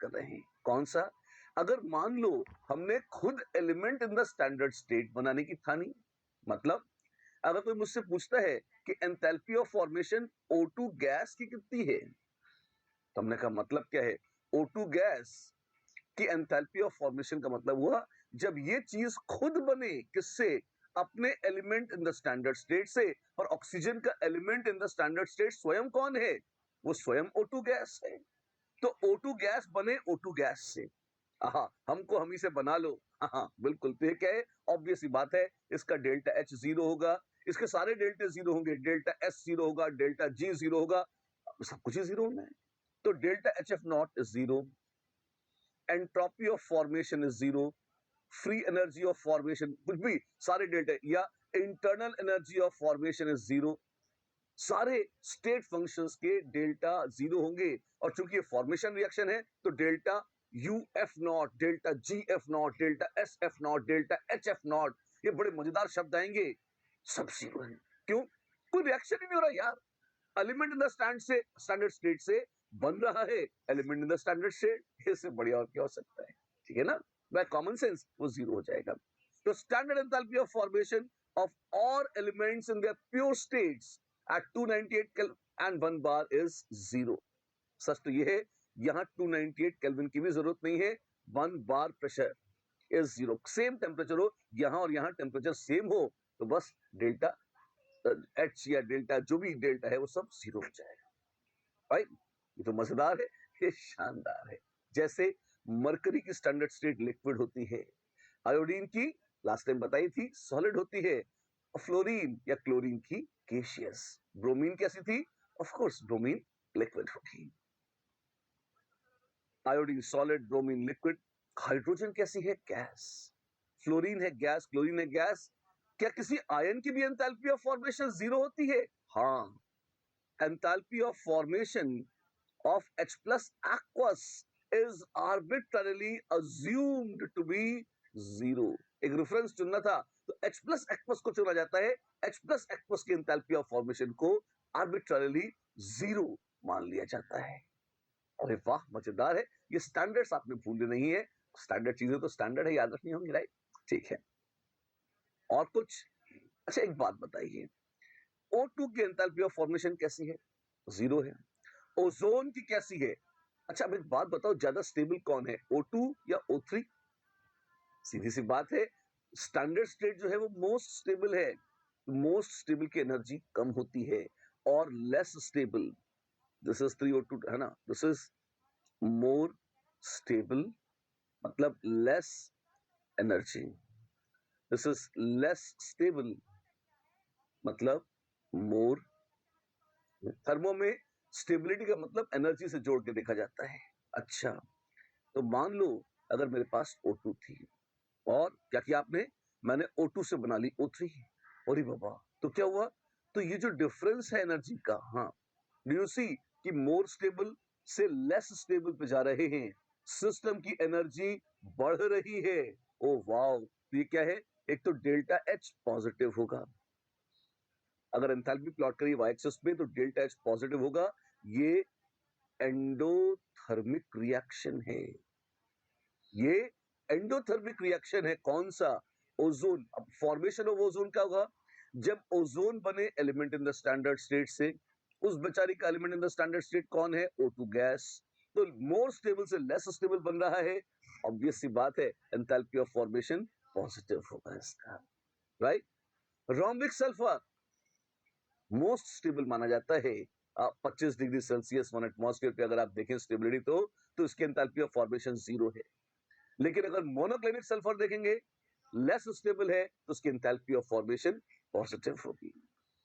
कर रहे हैं। कौन सा? अगर मान लो हमने खुद element in the standard state बनाने की ठानी, मतलब अगर कोई मुझसे पूछता है कि enthalpy of formation O2 gas की कितनी है, तो हमने कहा मतलब क्या है? O2 गैस की एंथैल्पी ऑफ फॉर्मेशन का मतलब हुआ जब ये चीज खुद बने, किससे? अपने element in the standard state से। और ऑक्सीजन का element in the standard state स्वयं कौन है? वो स्वयं O2 गैस है। तो O2 गैस बने O2 गैस से। हमको हम ही से बना लो। बिल्कुल। तो ये क्या है? ऑब्वियस ही बात है, इसका डेल्टा H 0 होगा, इसके सारे डेल्टा 0 होंगे, डेल्टा S 0 होगा, डेल्टा G 0 होगा, सब कुछ ही 0 होना है। तो delta HF not is 0, entropy of formation is 0, free energy of formation, कुछ भी सारे डेल्टा, या internal energy of formation is 0, सारे स्टेट फंक्शंस के डेल्टा 0 होंगे। और चूंकि ये फॉर्मेशन रिएक्शन है तो delta UF not, delta GF not, delta SF not, delta HF not, ये बड़े मजेदार शब्द आएंगे, सब 0 है। क्यों? कोई रिएक्शन ही नहीं हो रहा यार। Element in the standard state से बन रहा है element in the standard state, इससे बढ़िया और क्या हो सकता है? ठीक है ना? बाय कॉमन सेंस वो 0 हो जाएगा। तो standard enthalpy of formation of all elements in their pure states at 298 Kelvin and 1 bar is 0। सच तो ये है, यहां 298 केल्विन की भी जरूरत नहीं है, 1 बार प्रेशर इज 0। सेम टेम्परेचर हो यहां और यहां, टेम्परेचर सेम हो, तो बस डेल्टा H या डेल्टा जो भी डेल्टा है वो सब 0 हो जाएगा। राइट? ये तो मजेदार है, ये शानदार है। जैसे मरकरी की स्टैंडर्ड स्टेट लिक्विड होती है, आयोडीन की लास्ट टाइम बताई थी सॉलिड होती है, फ्लोरीन या क्लोरीन की गैसियस, ब्रोमीन कैसी थी? ऑफ कोर्स ब्रोमीन लिक्विड होगी। Iodine solid, bromine liquid. Hydrogen कैसी है? गैस। फ्लोरीन है गैस, क्लोरीन है गैस। क्या किसी आयन की भी एंथैल्पी ऑफ फॉर्मेशन 0 होती है? हाँ, enthalpy of formation of H plus aqueous is arbitrarily assumed to be 0। एक रेफरेंस चुनना था तो H plus aqueous को चुना जाता है, H plus aqueous की एंथैल्पी ऑफ फॉर्मेशन को arbitrarily 0 मान लिया जाता है। अरे वाह, मजेदार है। ये स्टैंडर्ड्स आपने भूलने नहीं है, स्टैंडर्ड चीजें तो स्टैंडर्ड है, याद रखनी होंगी, राइट? ठीक है। और कुछ? अच्छा एक बात बताइए, O2 की एंथैल्पी ऑफ फॉर्मेशन कैसी है? 0 है। ओजोन की कैसी है? अच्छा अब एक बात बताओ, ज्यादा स्टेबल कौन है, O2 या O3? सीधी सी बात है, स्टैंडर्ड स्टेट जो है वो मोस्ट स्टेबल है। मोस्ट स्टेबल की एनर्जी कम होती है, और less stable, this is 3O2 है ना, दिस इज मोर स्टेबल, मतलब less energy, this is less stable, मतलब मोर। थर्मो में स्टेबिलिटी का मतलब एनर्जी से जोड़ के देखा जाता है। अच्छा, तो मान लो अगर मेरे पास O2 थी, और क्या किया आपने? मैंने O2 से बना ली O3। अरे बाबा, तो क्या हुआ? तो ये जो डिफरेंस है एनर्जी का, हाँ, डू यू सी कि मोर स्टेबल से लेस स्टेबल पे जा रहे हैं, सिस्टम की एनर्जी बढ़ रही है। ओ वाओ, तो ये क्या है? एक तो डेल्टा H पॉजिटिव होगा, अगर एंथैल्पी प्लॉट करिए वाई एक्सिस पे तो डेल्टा H पॉजिटिव होगा। ये एंडोथर्मिक रिएक्शन है, ये एंडोथर्मिक रिएक्शन है। कौन सा? ओजोन। अब फॉर्मेशन ऑफ ओजोन क्या होगा? जब ओजोन बने element in the standard state से, उस बेचारी का element in the standard state कौन है? O2 gas. तो मोर स्टेबल से लेस स्टेबल बन रहा है, ऑब्वियस सी बात है, एंथैल्पी ऑफ फॉर्मेशन पॉजिटिव होगा इसका, right? Rhombic sulphur most stable माना जाता है। 25 डिग्री सेल्सियस 1 एटमॉस्फेयर पे अगर आप देखें स्टेबिलिटी तो इसकी एंथैल्पी ऑफ फॉर्मेशन 0 है। लेकिन अगर मोनोक्लिनिक सल्फर देखेंगे, लेस स्टेबल है, तो उसकी एंथैल्पी ऑफ फॉर्मेशन पॉजिटिव होगी।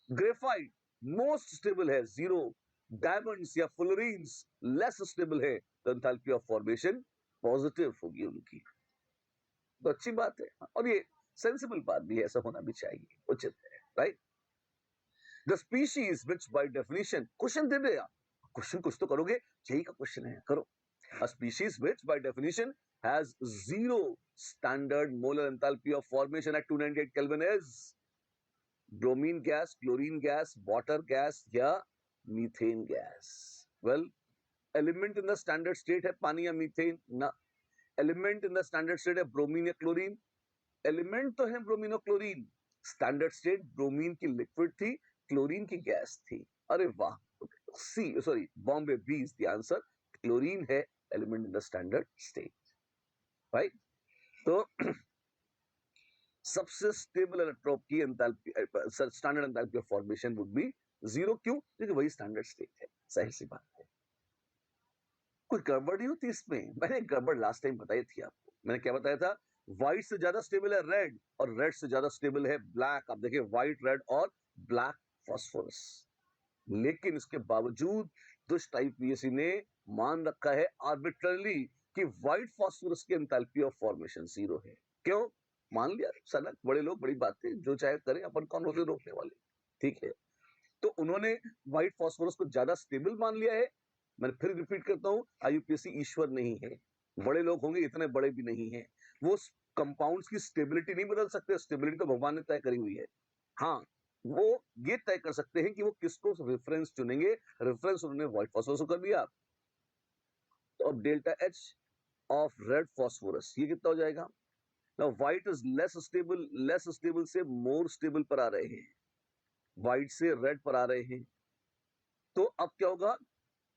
ग्रेफाइट मोस्ट स्टेबल है, 0। डायमंड्स या फुलरीन्स लेस स्टेबल है, तो एंथैल्पी ऑफ फॉर्मेशन पॉजिटिव होगी उनकी। तो अच्छी बात है, और ये सेंसिबल बात भी है, ऐसा होना भी चाहिए, उचित है, right? The species which by definition, question दे दिया, क्वेश्चन कुछ तो करोगे, यही का क्वेश्चन है, करो। A species which by definition has 0 standard molar enthalpy of formation at 298 Kelvin is bromine gas, chlorine gas, water gas या methane gas? Well, element in the standard state है पानी या मीथेन ना, element in the standard state है bromine या chlorine, element तो है bromine और क्लोरीन, स्टैंडर्ड स्टेट ब्रोमीन की लिक्विड थी, क्लोरीन की गैस थी। अरे वाह, C sorry Bombay B is the answer, chlorine है element in the standard state, right. तो सबसे स्टेबल इलेक्ट्रोड की enthalpy, standard enthalpy of formation would be 0, क्यों? क्योंकि वही स्टैंडर्ड स्टेट है, सही सी बात है। कोई गड़बड़ नहीं होती इसमें, मैंने गड़बड़ लास्ट टाइम बताई थी आपको, मैंने क्या बताया था? व्हाइट से ज्यादा स्टेबल है रेड और रेड से ज्यादा स्टेबल है ब्लैक। आप देखिए व्हाइट, रेड और ब्लैक फास्फोरस, लेकिन इसके बावजूद दुष्ट आईपीएससी ने मान रखा है आर्बिट्ररली कि व्हाइट फास्फोरस की एंथैल्पी ऑफ फॉर्मेशन 0 है। क्यों? मान लिया सनक, बड़े लोग बड़ी बातें जो चाहे करें, अपन कौन होते रोकने वाले, ठीक है। तो उन्होंने व्हाइट फास्फोरस को ज्यादा स्टेबल मान लिया है। मैं फिर रिपीट करता हूं, आईयूपीएससी ईश्वर नहीं है, बड़े लोग होंगे, इतने बड़े भी नहीं है, वो कंपाउंड्स की स्टेबिलिटी नहीं बदल सकते, स्टेबिलिटी तो भगवान ने तय करी हुई है। हाँ, वो ये तय कर सकते हैं कि वो किसको रेफरेंस चुनेंगे, रेफरेंस उन्होंने व्हाइट फास्फोरस को कर दिया। तो अब delta H of red phosphorus ये कितना हो जाएगा? Now white is less stable से मोर स्टेबल पर आ रहे हैं, व्हाइट से रेड पर आ रहे हैं, तो अब क्या होगा?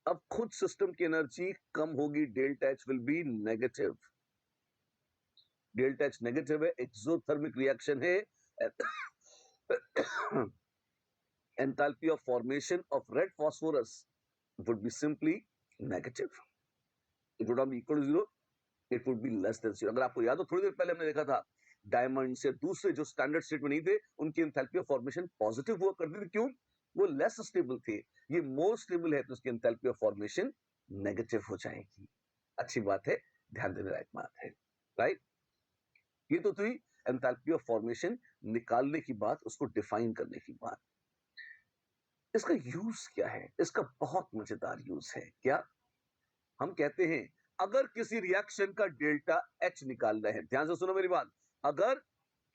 अब खुद सिस्टम की एनर्जी कम होगी, delta H will be negative, delta H negative है, एक्सोथर्मिक रिएक्शन है, enthalpy of formation of red phosphorus would be simply negative. It would not be equal to 0, it would be less than 0. अगर आपको याद हो, थोड़ी देर पहले हमने देखा था डायमंड से दूसरे जो स्टैंडर्ड स्टेट में नहीं थे, उनकी एंथैल्पी ऑफ फॉर्मेशन पॉजिटिव हुआ करती थी, क्यों? वो लेस स्टेबल थे, ये मोर स्टेबल है तो उसकी एंथैल्पी ऑफ फॉर्मेशन नेगेटिव हो जाएगी। अच्छी बात है, ध्यान देने लायक बात है, राइट। ये तो थी एंथैल्पी ऑफ फॉर्मेशन निकालने की बात, उसको डिफाइन करने की बात। इसका यूज क्या है? इसका बहुत मजेदार यूज है। क्या? हम कहते हैं अगर किसी रिएक्शन का डेल्टा एच निकालना है, ध्यान से सुनो मेरी बात, अगर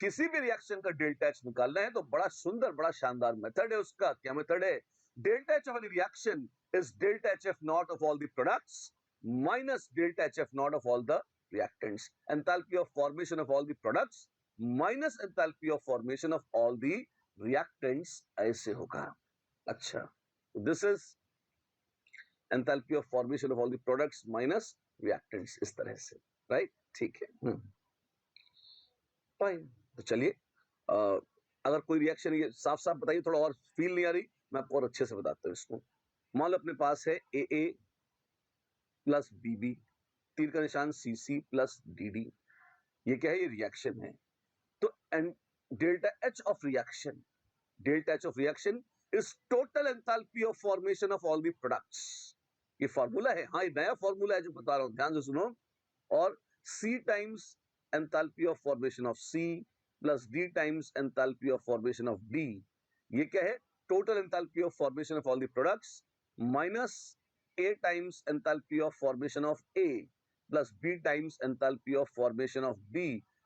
किसी भी रिएक्शन का डेल्टा एच निकालना है तो बड़ा सुंदर, बड़ा शानदार मेथड है उसका। क्या मेथड है? Delta H of any reaction is delta H F not of all the products minus delta H F not of all the reactants, enthalpy of formation of all the products minus enthalpy of formation of all the reactants, ऐसे होगा। अच्छा, this is enthalpy of formation of all the products minus reactants, इस तरह से, right? ठीक है, fine. तो चलिए, अगर कोई रिएक्शन ये साफ साफ बताइए, थोड़ा और फील नहीं आ रही, मैं आपको और अच्छे से बताता हूँ इसको। मान लो अपने पास है ए प्लस बी, तीर का निशान सी प्लस डी, ये क्या है? ये रिएक्शन है। तो delta H of reaction, delta H of reaction is total enthalpy of formation of all the products. ये फॉर्मूला है, हाँ, ये नया फॉर्मूला है जो बता रहा हूं, ध्यान से सुनो। और C times enthalpy of formation of C plus D times enthalpy of formation of D, ये क्या है? Total enthalpy of formation of all the products minus A times enthalpy of formation of A plus B times enthalpy of formation of B,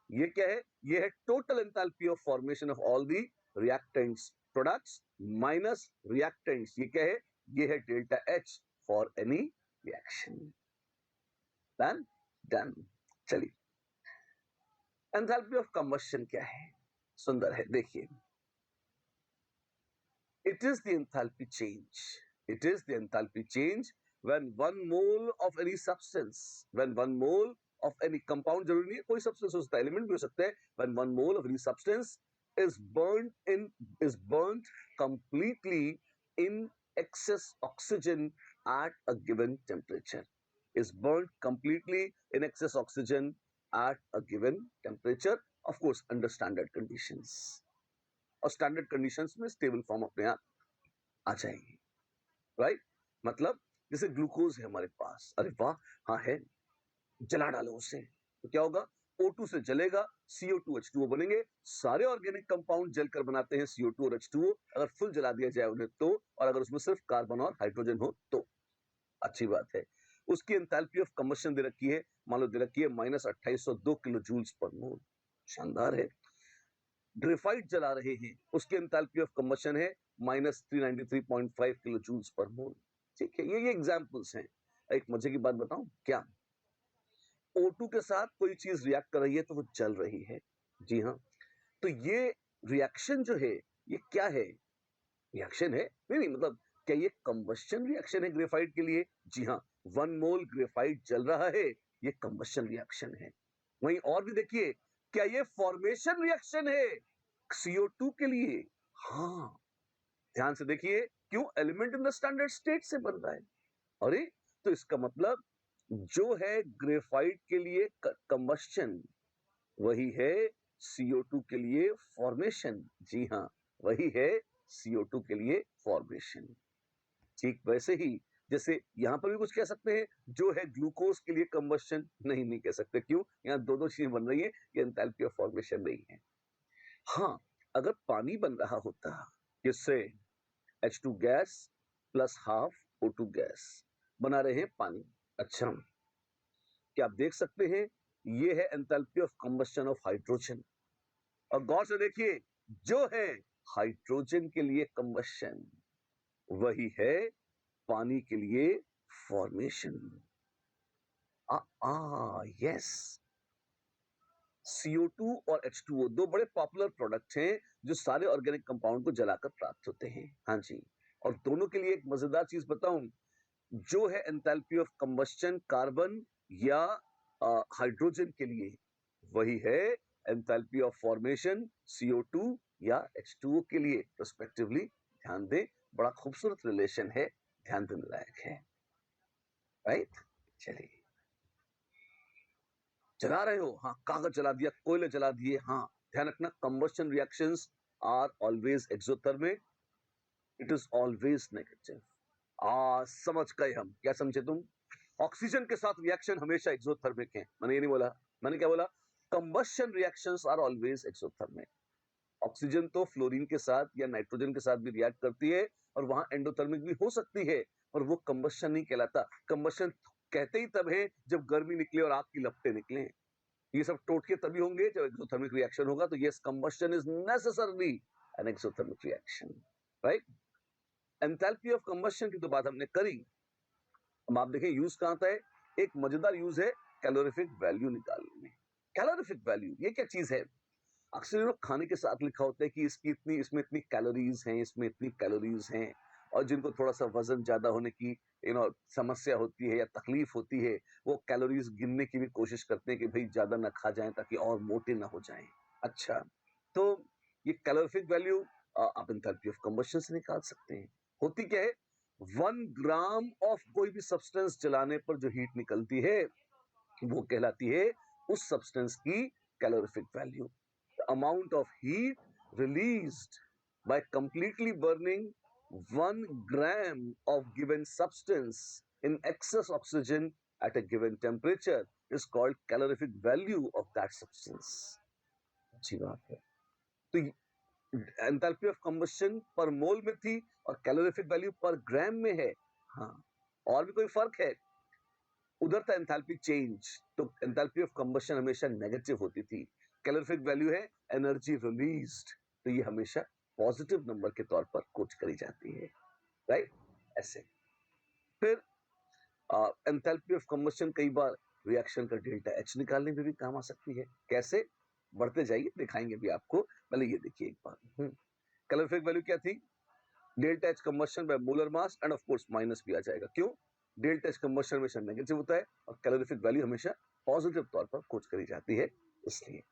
ये क्या है? ये है total enthalpy of formation of all the reactants, products minus reactants, ये क्या है? ये है delta H for any reaction. Done done. चलिए, एंथैल्पी ऑफ कंबशन क्या है? सुंदर है, देखिए, it is the enthalpy change, it is the enthalpy change when 1 mole of any substance, when 1 mole of any compound, जरूरी नहीं है कोई सब्सटेंस हो सकता है, एलिमेंट भी हो सकता है, when 1 mole of any substance is burnt completely in excess oxygen at a given temperature, is burnt completely in excess oxygen at a given temperature, of course under standard conditions, और standard conditions में stable form अपने आप आ जाएगी, right? मतलब जैसे glucose है हमारे पास, अरे वाह, हाँ है, जला डालो उसे तो क्या होगा? O2 से जलेगा, CO2 H2O बनेंगे। सारे ऑर्गेनिक कंपाउंड जलकर बनाते हैं CO2 और H2O, अगर फुल जला दिया जाए उन्हें तो, और अगर उसमें सिर्फ कार्बन और हाइड्रोजन हो तो। अच्छी बात है। उसकी एंथैल्पी ऑफ कंबशन दे रखी है, मान लो दे रखी है -2802 किलो जूल्स पर मोल, शानदार है। ग्रेफाइट जला रहे हैं, उसकी एंथैल्पी ऑफ कंबशन है -393.5 किलो जूल्स पर मोल। ठीक है, ये एग्जांपल्स हैं। एक मजे की बात बताऊं क्या? O2 के साथ कोई चीज रिएक्ट कर रही है तो वो जल रही है। जी हाँ। तो ये रिएक्शन जो है, ये क्या है? रिएक्शन है? नहीं, मतलब क्या ये कंबस्शन रिएक्शन है ग्रेफाइट के लिए? जी हाँ, 1 मोल ग्रेफाइट जल रहा है, ये कंबस्शन रिएक्शन है। वहीं और भी देखिए, क्या ये फॉर्मेशन रिएक्शन है CO2 के लिए? हाँ, ध्यान से देखिए, क्यों? Element in the standard state से बन रहा है। अरे! तो इसका मतलब जो है ग्रेफाइट के लिए कंबस्शन, वही है CO2 के लिए फॉर्मेशन। जी हाँ, वही है CO2 के लिए फॉर्मेशन। ठीक वैसे ही जैसे यहां पर भी कुछ कह सकते हैं, जो है ग्लूकोज के लिए कंबस्शन, नहीं कह सकते। क्यों? यहाँ दो चीजें बन रही है, ये एंथैल्पी ऑफ फॉर्मेशन नहीं है। हाँ, अगर पानी बन रहा होता, किससे? H2 gas plus half O2 gas बना रहे हैं पानी। अच्छा, क्या आप देख सकते हैं? ये है enthalpy of combustion of hydrogen. और गौर से देखिए, जो है हाइड्रोजन के लिए कंबस्शन, वही है पानी के लिए फॉर्मेशन। यस, CO2 और H2O दो बड़े पॉपुलर प्रोडक्ट हैं जो सारे ऑर्गेनिक कंपाउंड को जलाकर प्राप्त होते हैं। हाँ जी। और दोनों के लिए एक मजेदार चीज बताऊं, जो है एंथैल्पी ऑफ कंबस्शन कार्बन या हाइड्रोजन के लिए, वही है एंथैल्पी ऑफ फॉर्मेशन CO2 या H2O के लिए रिस्पेक्टिवली। ध्यान दें, बड़ा खूबसूरत रिलेशन है, ध्यान देने लायक है। राइट? चलिए, जला रहे हो, हाँ, कागज जला दिया, कोयले जला दिए, हाँ, ध्यान रखना, combustion reactions are always exothermic, it is always negative. समझ गए हम। क्या समझे तुम? ऑक्सीजन के साथ रिएक्शन हमेशा एक्सोथर्मिक है। मैंने ये नहीं बोला, मैंने क्या बोला? Combustion reactions are always exothermic. Oxygen तो फ्लोरीन के साथ या नाइट्रोजन के साथ भी रिएक्ट करती है, और वहां एंडोथर्मिक भी हो सकती है, और वो कंबस्शन नहीं कहलाता। कंबस्शन कहते ही तब है जब गर्मी निकले और आग की लपटें निकले। ये सब टोटके तभी होंगे जब एक्सोथर्मिक रिएक्शन होगा। तो yes, combustion is necessarily an exothermic reaction. Right? Enthalpy of combustion की तो बात हमने करी। अब आप देखें यूज कहां आता है। एक मजेदार यूज है कैलोरीफिक वैल्यू निकालने में। कैलोरीफिक वैल्यू ये क्या चीज है? अक्सर लोग खाने के साथ लिखा होता है कि इसकी इतनी, इसमें इतनी कैलोरीज हैं, इसमें इतनी कैलोरीज हैं। और जिनको थोड़ा सा वजन ज्यादा होने की समस्या होती है या तकलीफ होती है, वो कैलोरीज गिनने की भी कोशिश करते हैं कि भाई ज्यादा ना खा जाएं ताकि और मोटे ना हो जाएं। अच्छा, तो ये कैलोरीफिक वैल्यू आप एंथैल्पी ऑफ कंबस्शन से निकाल सकते हैं। होती क्या है? 1 ग्राम ऑफ कोई भी सब्सटेंस जलाने पर जो हीट निकलती है, वो कहलाती है उस सब्सटेंस की calorific value. The amount of heat released by completely burning 1 gram of given substance in excess oxygen at a given temperature is called calorific value of that substance. अच्छी बात है। तो एंथैल्पी ऑफ कंबस्शन पर मोल में थी और calorific value पर ग्राम में है। हाँ, और भी कोई फर्क है? उधर था एंथैल्पी चेंज, तो एंथैल्पी ऑफ कंबस्शन हमेशा नेगेटिव होती थी। कैलोरीफिक वैल्यू है एनर्जी रिलीज्ड, तो ये हमेशा पॉजिटिव नंबर के तौर पर कोट करी जाती है। राइट? ऐसे। फिर एंथैल्पी ऑफ कंबस्शन कई बार रिएक्शन का डेल्टा एच निकालने में भी काम आ सकती है। कैसे? बढ़ते जाइए, दिखाएंगे भी आपको। पहले ये देखिए एक बार। कैलोरीफिक वैल्यू क्या थी? Delta H combustion by molar mass, end of course minus भी आ जाएगा। क्यों? डेल्टा एच कंबस्शन हमेशा नेगेटिव होता है और कैलोरीफिक वैल्यू हमेशा पॉजिटिव तौर पर खोज करी जाती है, इसलिए।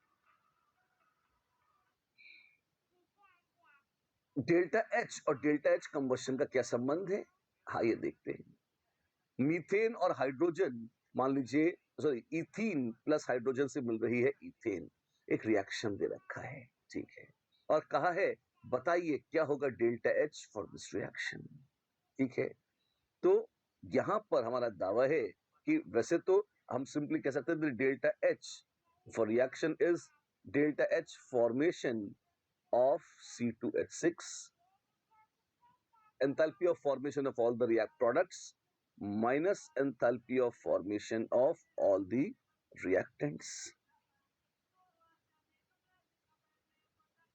डेल्टा एच और डेल्टा एच कंबस्शन का क्या संबंध है? हाँ, ये देखते हैं। मीथेन और हाइड्रोजन, मान लीजिए, सॉरी, इथीन प्लस हाइड्रोजन से मिल रही है इथेन। एक रिएक्शन दे रखा है, ठीक है, और कहा है बताइए क्या होगा delta H for this reaction. ठीक है, तो यहां पर हमारा दावा है कि वैसे तो हम सिंपली कह सकते हैं delta H for reaction is delta H formation of C2H6, enthalpy of formation of all the react products minus enthalpy of formation of all the reactants.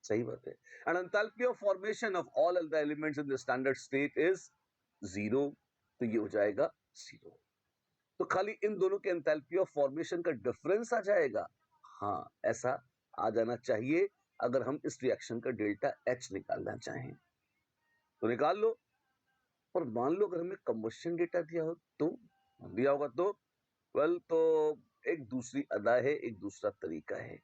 सही बात है। And enthalpy of formation of all other elements in the standard state is 0, तो ये हो जाएगा 0। तो खाली इन दोनों के एंथैल्पी ऑफ फॉर्मेशन का डिफरेंस आ जाएगा। हाँ, ऐसा आ जाना चाहिए अगर हम इस रिएक्शन का डेल्टा एच निकालना चाहें तो निकाल लो। और मान लो अगर हमें कंबशन डेटा दिया हो तो दिया होगा तो वेल तो एक दूसरी अदा है, एक दूसरा तरीका है।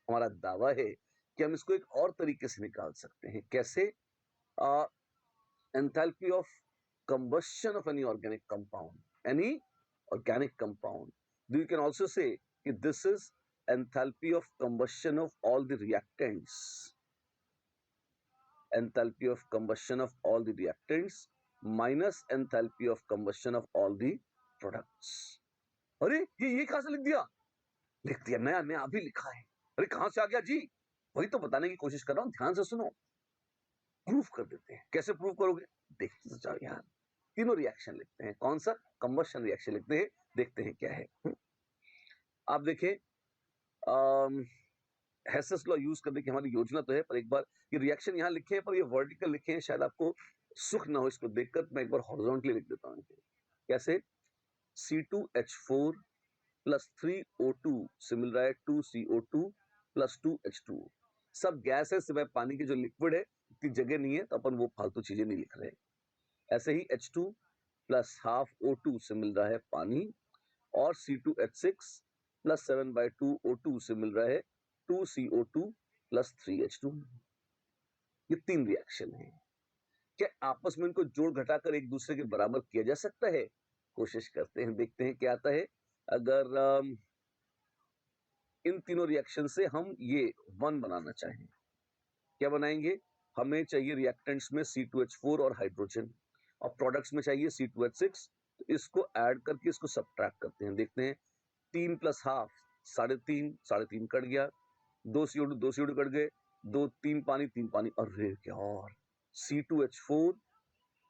हमारा दावा है कि हम इसको एक और तरीके से निकाल सकते हैं। कैसे? Enthalpy of combustion of any organic compound. You can also say that this is enthalpy of combustion of all the reactants. Enthalpy of combustion of all the reactants minus enthalpy of combustion of all the products. अरे ये कहां से लिख दिया? लिख दिया, नया नया अभी लिखा है। अरे कहां से आ गया जी? वही तो बताने की कोशिश कर रहा हूं, ध्यान से सुनो। प्रूफ कर देते हैं। कैसे प्रूफ करोगे? देखते जाओ यार। तीनों रिएक्शन लिखते हैं। कौन सा? कंबशन रिएक्शन लिखते हैं। देखते हैं क्या है। आप देखें, हेसेस लॉ यूज करने की हमारी योजना तो है, पर एक बार ये रिएक्शन यहां लिखे हैं पर ये वर्टिकल लिखे हैं, शायद आपको सुख ना हो इसको देखकर। मैं एक बार हॉरिजॉन्टली लिख देता हूं। कैसे? C2H4 प्लस 3O2 से मिल रहा है 2CO2 प्लस 2H2O। सब गैस है, सिवाय पानी की जो लिक्विड है, इतनी जगह नहीं है तो अपन वो फालतू चीजें नहीं लिख रहे। ऐसे ही H2 प्लस हाफ O2 से मिल रहा है पानी, और C2H6 प्लस 7/2 O2 से मिल रहा है 2CO2 प्लस 3H2। ये तीन रिएक्शन है। क्या आपस में इनको जोड़ घटाकर एक दूसरे के बराबर किया जा सकता है? कोशिश करते हैं, देखते हैं क्या आता है। अगर इन तीनों रिएक्शन से हम ये 1 बनाना चाहें, क्या बनाएंगे? हमें चाहिए रिएक्टेंट्स में C2H4 और हाइड्रोजन, और प्रोडक्ट्स में चाहिए C2H6। तो इसको ऐड करके इसको सब्ट्रैक्ट करते हैं। देखते हैं, 3 प्लस हाफ 3.5, 3.5 कट गया, 2 CO2 कट गए, 2 3 पानी 3 पानी, अरे क्या, और C2H4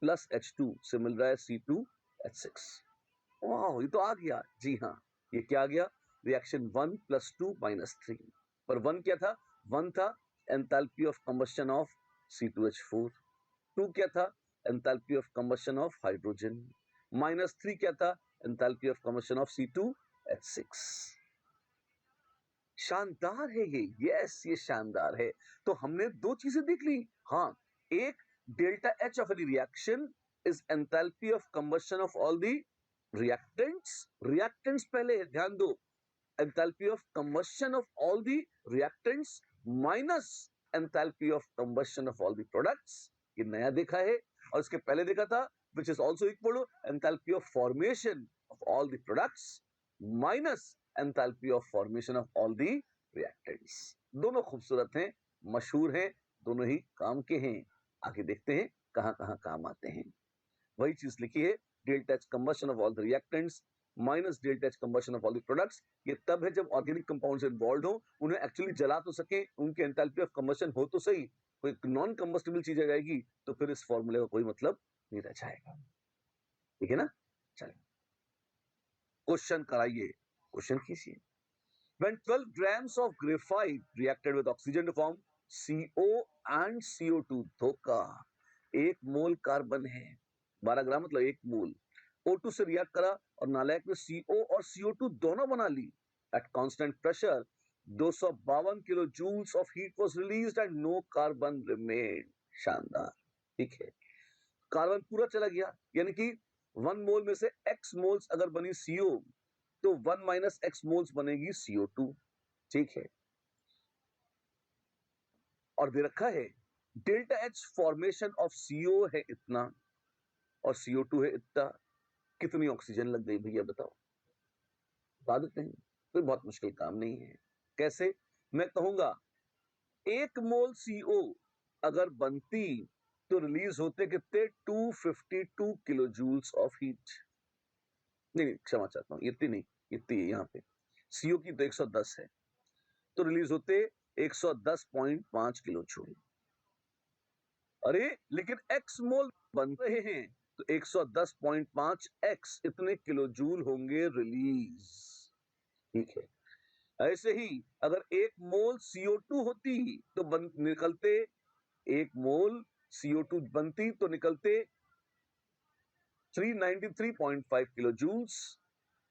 प्लस H2 से मिल रहा है C2H6। वाह, ये तो आ गया। जी हाँ, ये क्या आ गया? Reaction 1 plus 2 minus 3। पर 1 क्या था? 1 था enthalpy of combustion of C2H4। 2 क्या था? Enthalpy of combustion of hydrogen. Minus 3 क्या था? Enthalpy of combustion of C2H6। शानदार है ये। यस, ये शानदार है। तो हमने दो चीजें देख ली। हाँ, एक, delta H of any reaction is enthalpy of combustion of all the reactants. Reactants पहले है, ध्यान दो। Enthalpy of combustion of all the reactants minus enthalpy of combustion of all the products. ये नया देखा है। और इसके पहले देखा था which is also equal to enthalpy of formation of all the products minus enthalpy of formation of all the reactants। दोनों खूबसूरत हैं, मशहूर हैं, दोनों ही काम के हैं। आगे देखते हैं कहां कहां काम आते हैं। वही चीज लिखी है, delta H combustion of all the reactants minus delta H combustion of all the products. ये तब है जब ऑर्गेनिक कंपाउंड्स इन्वॉल्व हो, उन्हें एक्चुअली जला तो सके, उनके एंथैल्पी ऑफ कंबशन हो तो सही, कोई नॉन कंबस्टिबल चीज आ जाएगी तो फिर इस फॉर्मूले का कोई मतलब नहीं रह जाएगा। ठीक है ना? चलिए क्वेश्चन कराइए, क्वेश्चन कीजिए। When 12 grams of graphite reacted with oxygen to form CO and CO2, धोखा, 1 मोल कार्बन है, 12 ग्राम मतलब 1 मोल। O2 से रिएक्ट करा और नालायक में CO और CO2 दोनों बना ली। At constant pressure 252 kilo joules of heat was released and no carbon remained। शानदार, ठीक है। कार्बन पूरा चला गया, यानी कि 1 मोल में से x मोल्स अगर बनी CO तो 1 माइनस x मोल्स बनेगी CO2। ठीक है। और दे रखा है delta H formation of CO है इतना और CO2 है इतना। कितनी ऑक्सीजन लग गई भैया बताओ? बता देते हैं, कोई बहुत मुश्किल काम नहीं है। कैसे? मैं कहूंगा 1 मोल CO अगर बनती तो रिलीज होते कितने? 252 किलो जूल्स ऑफ हीट। नहीं, क्षमा चाहता हूं, इतनी नहीं, इतनी है यहाँ पे। CO की तो 110 है, तो रिलीज होते 110.5 किलो जूल। अरे लेकिन x मोल बन रहे हैं तो 110.5 x इतने किलो जूल होंगे रिलीज। ठीक है। ऐसे ही अगर 1 मोल CO2 होती तो निकलते 1 मोल CO2 बनती तो निकलते 393.5 किलो जूल्स।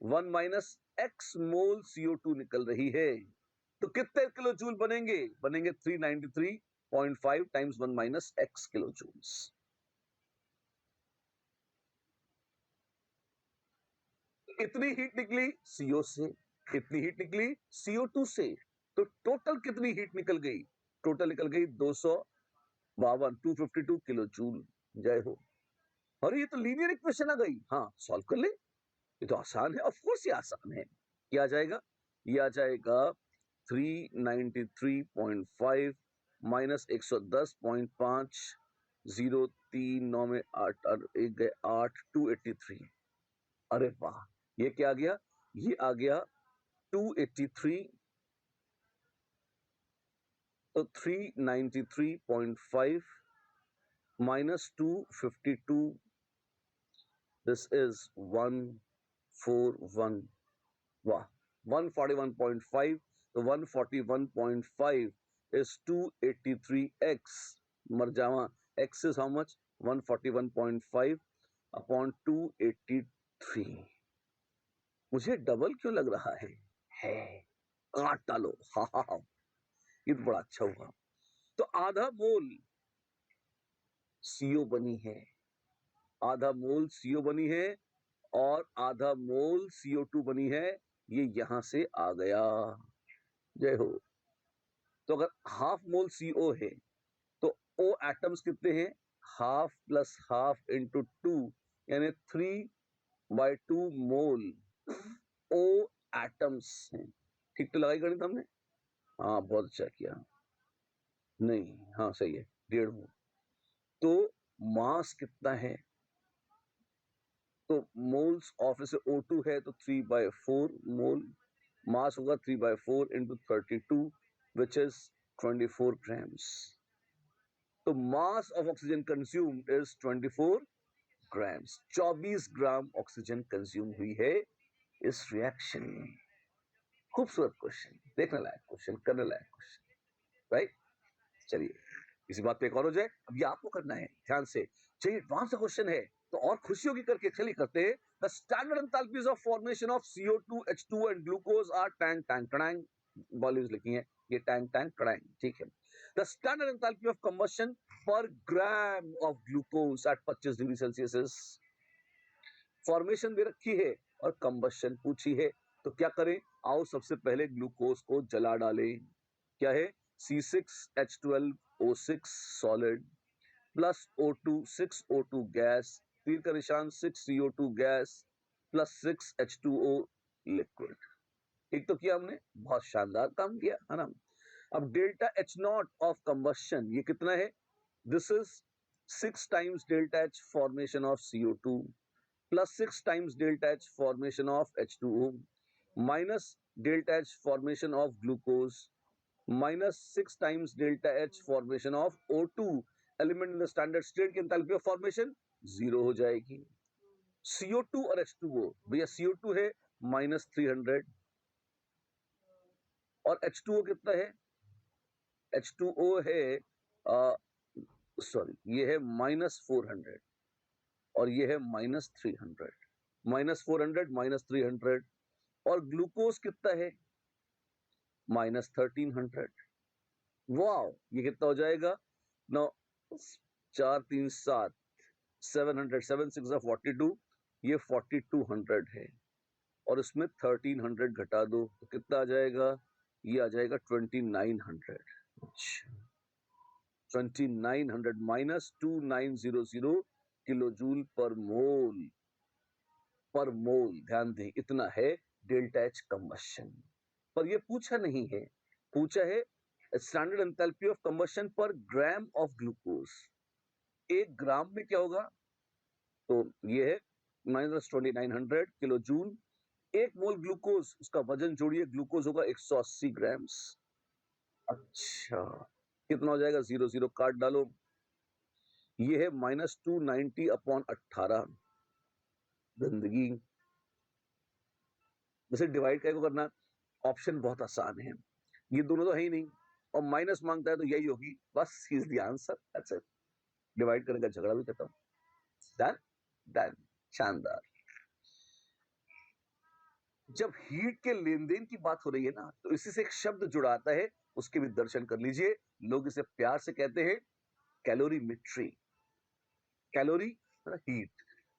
1 माइनस x मोल CO2 निकल रही है। तो कितने किलो जूल बनेंगे? बनेंगे 393.5 times 1 minus x kilo joules. इतनी हीट निकली CO से, इतनी हीट निकली CO2 से, तो टोटल कितनी हीट निकल गई? टोटल निकल गई 252 किलो जूल। जय हो। और ये तो लीनियर इक्वेशन आ गई। हाँ, सॉल्व कर ले, ये तो आसान है, ऑफ कोर्स ये आसान है। क्या आ जाएगा? ये आ जाएगा 393.5 माइनस 110.5, 0 3 9 में 8 और 1 गए 8, 283। अरे वाह, ये क्या आ गया? ये आ गया 283। तो 393.5 minus 252, this is 141. वाह, 141.5, तो 141.5 is 283x. मर जावा, x is how much? 141.5 upon 283. मुझे डबल क्यों लग रहा है? काट डालो। हा हा हा, ये तो बड़ा अच्छा हुआ। तो आधा मोल CO बनी है, आधा मोल CO बनी है और आधा मोल CO2 बनी है। ये यहां से आ गया। जय हो। तो अगर हाफ मोल CO है तो O एटम्स कितने हैं? हाफ प्लस हाफ इंटू 2, यानी 3/2 मोल O एटम्स हैं। ठीक तो लगाई गणित हमने? हाँ, बहुत अच्छा किया। नहीं, हाँ सही है, 1.5 मोल। तो मास कितना है? तो मोल्स ऑफ से O2 है तो 3/4 मोल। मास होगा 3/4 इंटू 32, विच इज 24 ग्राम्स। तो mass of oxygen consumed is 24 grams. 24 gram oxygen consume हुई है इस रिएक्शन में। खूबसूरत क्वेश्चन, देखने लायक क्वेश्चन, करने लायक क्वेश्चन, राइट? चलिए, इसी बात पे एक और हो जाए। अब ये आपको करना है ध्यान से। चलिए, एडवांस क्वेश्चन है तो और खुशियों की करके चलिए करते हैं। The standard enthalpies of formation of CO2, H2 and glucose are tang tang tang. Volumes लिखी हैं, ये टैंग टैंग टैंग, ठीक है। The standard enthalpy of combustion per gram of glucose at 25 degree celsius is. Formation दे रखी है और combustion पूछी है, तो क्या करें? आओ सबसे पहले ग्लूकोज को जला डालें। क्या है? C6H12O6 solid plus O2 6O2 gas, तीर का निशान 6CO2 gas plus 6H2O liquid. एक तो किया हमने, बहुत शानदार काम किया है ना। अब डेल्टा H0 ऑफ कंबशन ये कितना है? This is 6 times delta H formation of CO2 plus 6 times delta H formation of H2O minus delta H formation of glucose minus 6 times delta H formation of O2 element in the standard state की enthalpy of formation 0 हो जाएगी। CO2 और H2O, भैया CO2 है -300 और H2O कितना है? H2O है सॉरी, ये है -400 और ये है -300। -400 -300 और ग्लूकोज कितना है? -1300। वाओ, ये कितना हो जाएगा? 9 4 3 7 700 7 6 42, ये 4200 है और इसमें 1300 घटा दो तो कितना आ जाएगा? ये आ जाएगा 2900। अच्छा, 2900 माइनस 2900 किलो जूल पर मोल। पर मोल ध्यान दें, इतना है डेल्टा एच कंबशन। पर ये पूछा नहीं है, पूछा है standard enthalpy of combustion per gram of glucose. 1 ग्राम में क्या होगा? तो ये है -2900 किलो जूल। 1 मोल ग्लूकोज, उसका वजन जोड़िए, ग्लूकोज होगा 180 ग्राम्स। अच्छा, कितना हो जाएगा? 0 0 काट डालो। ये है -290/18। गंदगी। वैसे डिवाइड कैसे करना? ऑप्शन बहुत आसान है, ये दोनों तो है ही नहीं और माइनस मांगता है तो यही होगी, बस is the answer, that's it. Divide करने का झगड़ा भी खत्म। डन डन, शानदार। जब हीट के लेन देन की बात हो रही है ना, तो इसी से एक शब्द जुड़ा आता है, उसके भी दर्शन कर लीजिए। लोग इसे प्यार से कहते हैं कैलोरीमेट्री। कैलोरी मतलब हीट,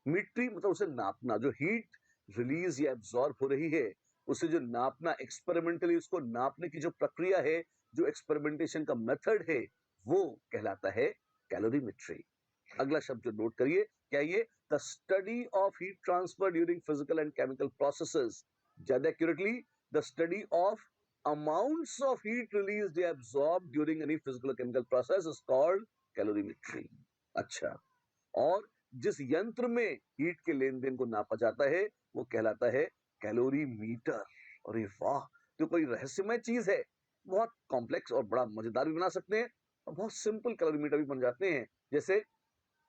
मीट्री मतलब उसे नापना। जो हीट रिलीज या एब्जॉर्ब हो रही है, उसे जो नापना, एक्सपेरिमेंटली उसको नापने की जो प्रक्रिया है, जो एक्सपेरिमेंटेशन का मेथड है, वो कहलाता है कैलोरीमेट्री। अगला शब्द जो नोट करिए, क्या ये? The study of heat transfer during physical and chemical processes. ज्यादा accurately, the study of amounts of heat released या absorbed during any physical chemical process is called calorimetry. अच्छा, और जिस यंत्र में हीट के लेन देन को नापा जाता है, वो कहलाता है कैलोरीमीटर। अरे वाह, तो कोई रहस्यमय चीज है। बहुत कॉम्प्लेक्स और बड़ा मजेदार भी बना सकते हैं, और बहुत सिंपल कैलोरीमीटर भी बन जाते हैं। जैसे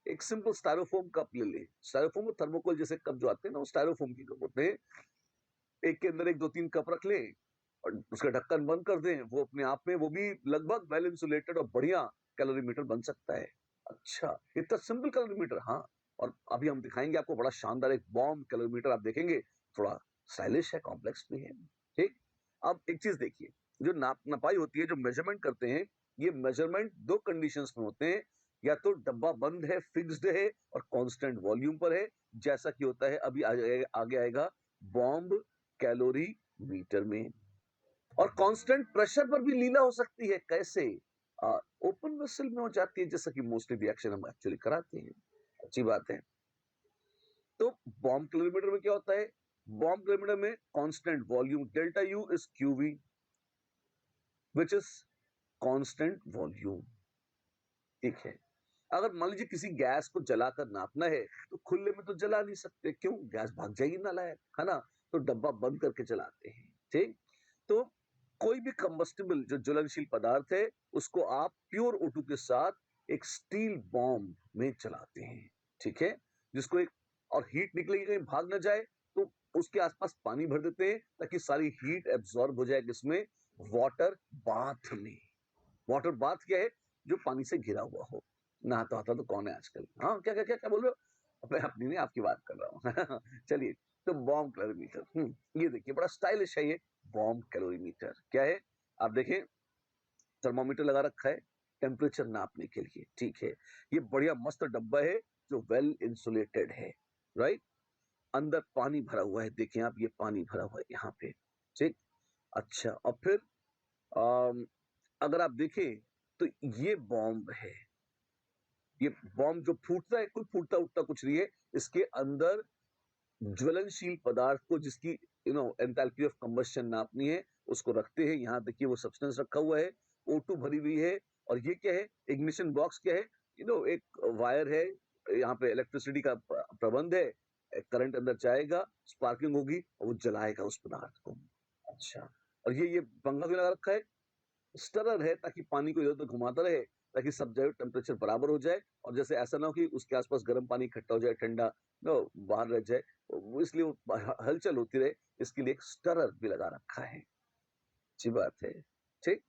एक सिंपल स्टाइरोफोम कप ले ले। स्टाइरोफोम और थर्मोकोल जैसे कप जो आते हैं ना, वो स्टाइरोफोम की कप होते हैं। एक के अंदर एक दो तीन कप रख लें और उसका ढक्कन बंद कर दें, वो अपने आप में वो भी लगभग वेल इंसुलेटेड और बढ़िया कैलोरीमीटर बन सकता है। अच्छा, इतना सिंपल कैलोरीमीटर। हाँ, और अभी हम दिखाएंगे आपको बड़ा शानदार एक बॉम्ब कैलोरीमीटर, आप देखेंगे थोड़ा स्टाइलिश है, कॉम्प्लेक्स भी है। ठीक, अब एक चीज देखिए, जो नपाई होती है, जो मेजरमेंट करते हैं, ये मेजरमेंट दो कंडीशंस में होते हैं। या तो डब्बा बंद है, फिक्स्ड है और कांस्टेंट वॉल्यूम पर है, जैसा कि होता है अभी आगे आएगा बॉम्ब कैलोरी मीटर में। और कांस्टेंट प्रेशर पर भी लीला हो सकती है। कैसे? ओपन वेसल में हो जाती है, जैसा कि मोस्टली रिएक्शन हम एक्चुअली कराते हैं। अच्छी बात है। तो बॉम्ब कैलोरीमीटर में क्या होता है? बॉम्ब कैलोरीमीटर में constant volume delta U is qv, which is constant volume. ठीक है। अगर मान लीजिए किसी गैस को जलाकर नापना है, तो खुले में तो जला नहीं सकते, क्यों? गैस भाग जाएगी नालायक, है ना? तो डब्बा बंद करके चलाते हैं। ठीक, तो कोई भी कंबस्टिबल जो ज्वलनशील पदार्थ है, उसको आप प्योर O2 के साथ एक स्टील बॉम्ब में चलाते हैं। ठीक है, जिसको एक, और हीट निकलेगी, कहीं भाग ना जाए, तो उसके आसपास पानी भर देते हैं, ताकि सारी हीट एब्सॉर्ब हो जाए किसमें? वाटर बाथ में। वाटर बाथ क्या है? जो पानी से घिरा हुआ हो। नहाता आता तो कौन है आजकल? हाँ, क्या क्या क्या क्या बोल रहे हो? मैं अपनी नहीं, आपकी बात कर रहा हूँ। चलिए, तो बॉम्ब कैलोरीमीटर, ये देखिए बड़ा स्टाइलिश है ये बॉम्ब कैलोरीमीटर। क्या है? आप देखें, थर्मोमीटर लगा रखा है टेम्परेचर नापने के लिए। ठीक है, ये बढ़िया मस्त डब्बा है जो वेल इंसुलेटेड है। राइट, अंदर पानी भरा हुआ है, देखें आप, ये पानी भरा हुआ है यहाँ पे। ठीक, अच्छा, और फिर अगर आप देखें, तो ये बॉम्ब है। ये बॉम्ब जो फूटता है, कोई फूटता उठता कुछ नहीं है। इसके अंदर ज्वलनशील पदार्थ को, जिसकी एंथैल्पी ऑफ कंबस्शन नापनी है, उसको रखते हैं। यहाँ देखिए वो सब्सटेंस रखा हुआ है, O2 भरी हुई है। और ये क्या है? इग्निशन बॉक्स क्या है? एक वायर है, यहाँ पे इलेक्ट्रिसिटी का प्रबंध है, करंट अंदर जाएगा, स्पार्किंग होगी और वो जलाएगा उस पदार्थ को। अच्छा, और ये पंखा क्यों लगा रखा है? स्टरर है, ताकि पानी को इधर उधर घुमाता रहे, ताकि सब जगह टेम्परेचर बराबर हो जाए। और जैसे ऐसा ना हो कि उसके आसपास गर्म पानी इकट्ठा हो जाए, ठंडा नो बाहर रह जाए, इसलिए वो हलचल होती रहे, इसके लिए एक स्टरर भी लगा रखा है। अच्छी बात है। ठीक,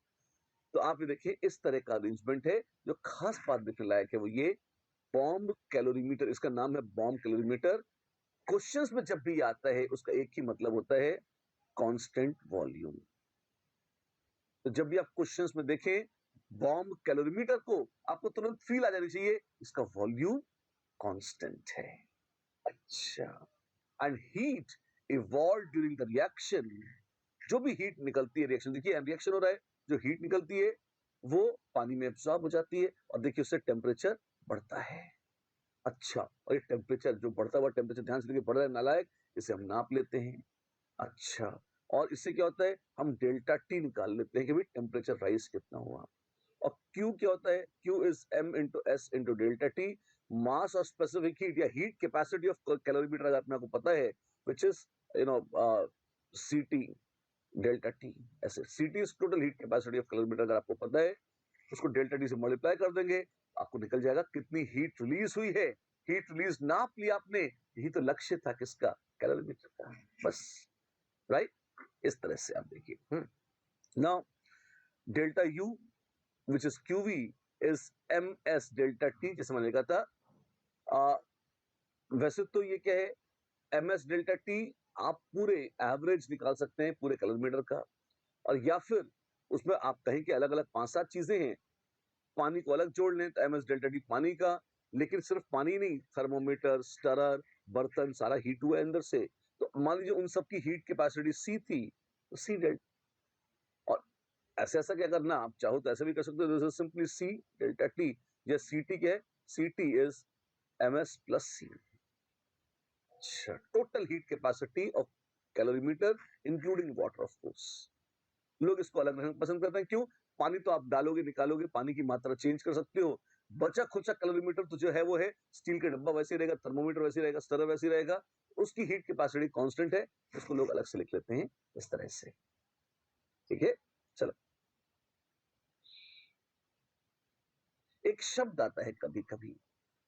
तो आप ये देखिए, इस तरह का अरेंजमेंट है। जो खास बात देखने लायक है वो ये बॉम्ब कैलोरीमीटर, इसका नाम है बॉम्ब कैलोरीमीटर। क्वेश्चंस में जब भी आता है, उसका एक ही मतलब होता है, कांस्टेंट वॉल्यूम। तो जब भी आप क्वेश्चंस में देखें बॉम्ब कैलोरीमीटर को, आपको तुरंत फील आ जानी चाहिए, इसका वॉल्यूम कांस्टेंट है। अच्छा, and heat evolve during the reaction. जो भी हीट निकलती है रिएक्शन, देखिए रिएक्शन हो रहा है, जो हीट निकलती है वो पानी में एब्सॉर्ब हो जाती है, और देखिए उससे टेम्परेचर बढ़ता है। अच्छा, और ये टेम्परेचर जो बढ़ता हुआ टेम्परेचर, ध्यान से देखिए, बढ़ रहा है नालायक, इसे हम नाप लेते हैं। अच्छा, और इससे क्या होता है? हम डेल्टा टी निकाल लेते हैं कि भाई टेम्परेचर राइज कितना हुआ। और Q क्या होता है? Q is m into S into delta T, mass और स्पेसिफिक हीट या हीट कैपेसिटी ऑफ कैलोरीमीटर, अगर आपको पता है, which is you know CT delta T. ऐसे CT is total heat capacity of calorimeter, अगर आपको पता है, उसको डेल्टा टी से मल्टीप्लाई कर देंगे, आपको निकल जाएगा कितनी हीट रिलीज हुई है। हीट रिलीज नाप लिया आपने, यही तो लक्ष्य था किसका? कैलोरीमीटर का। बस, राइट, इस तरह से आप देखिए। Now delta you which is qv is ms delta T, जैसे मैंने लिखा था। वैसे तो ये क्या है? ms डेल्टा टी आप पूरे एवरेज निकाल सकते हैं पूरे कैलोरीमीटर का, और या फिर उसमें आप कहें कि अलग अलग 5-7 चीजें हैं, पानी को अलग जोड़ लें तो ms डेल्टा टी पानी का, लेकिन सिर्फ पानी नहीं, थर्मोमीटर, स्टरर, बर्तन, सारा हीट हुआ है अंदर से, तो मान लीजिए उन सबकी हीट कैपेसिटी सी थी, तो सी डेल्टा, और ऐसे ऐसा क्या करना, आप चाहो तो ऐसे भी कर सकते हो, this is simply C delta T, या सी टी क्या है, C T is ms plus C. अच्छा, total heat capacity of calorimeter including water of course. लोग इसको अलग रखना पसंद करते हैं, क्यों? पानी तो आप डालोगे निकालोगे, पानी की मात्रा चेंज कर सकते हो, बचा खुचा कैलोरीमीटर तो जो है वो है, स्टील का डब्बा वैसे ही रहेगा, थर्मोमीटर वैसे ही रहेगा, स्टरर वैसे ही रहेगा, उसकी हीट कैपेसिटी कांस्टेंट है, उसको लोग अलग से लिख लेते हैं इस तरह से। ठीक है, चलो, एक शब्द आता है कभी कभी,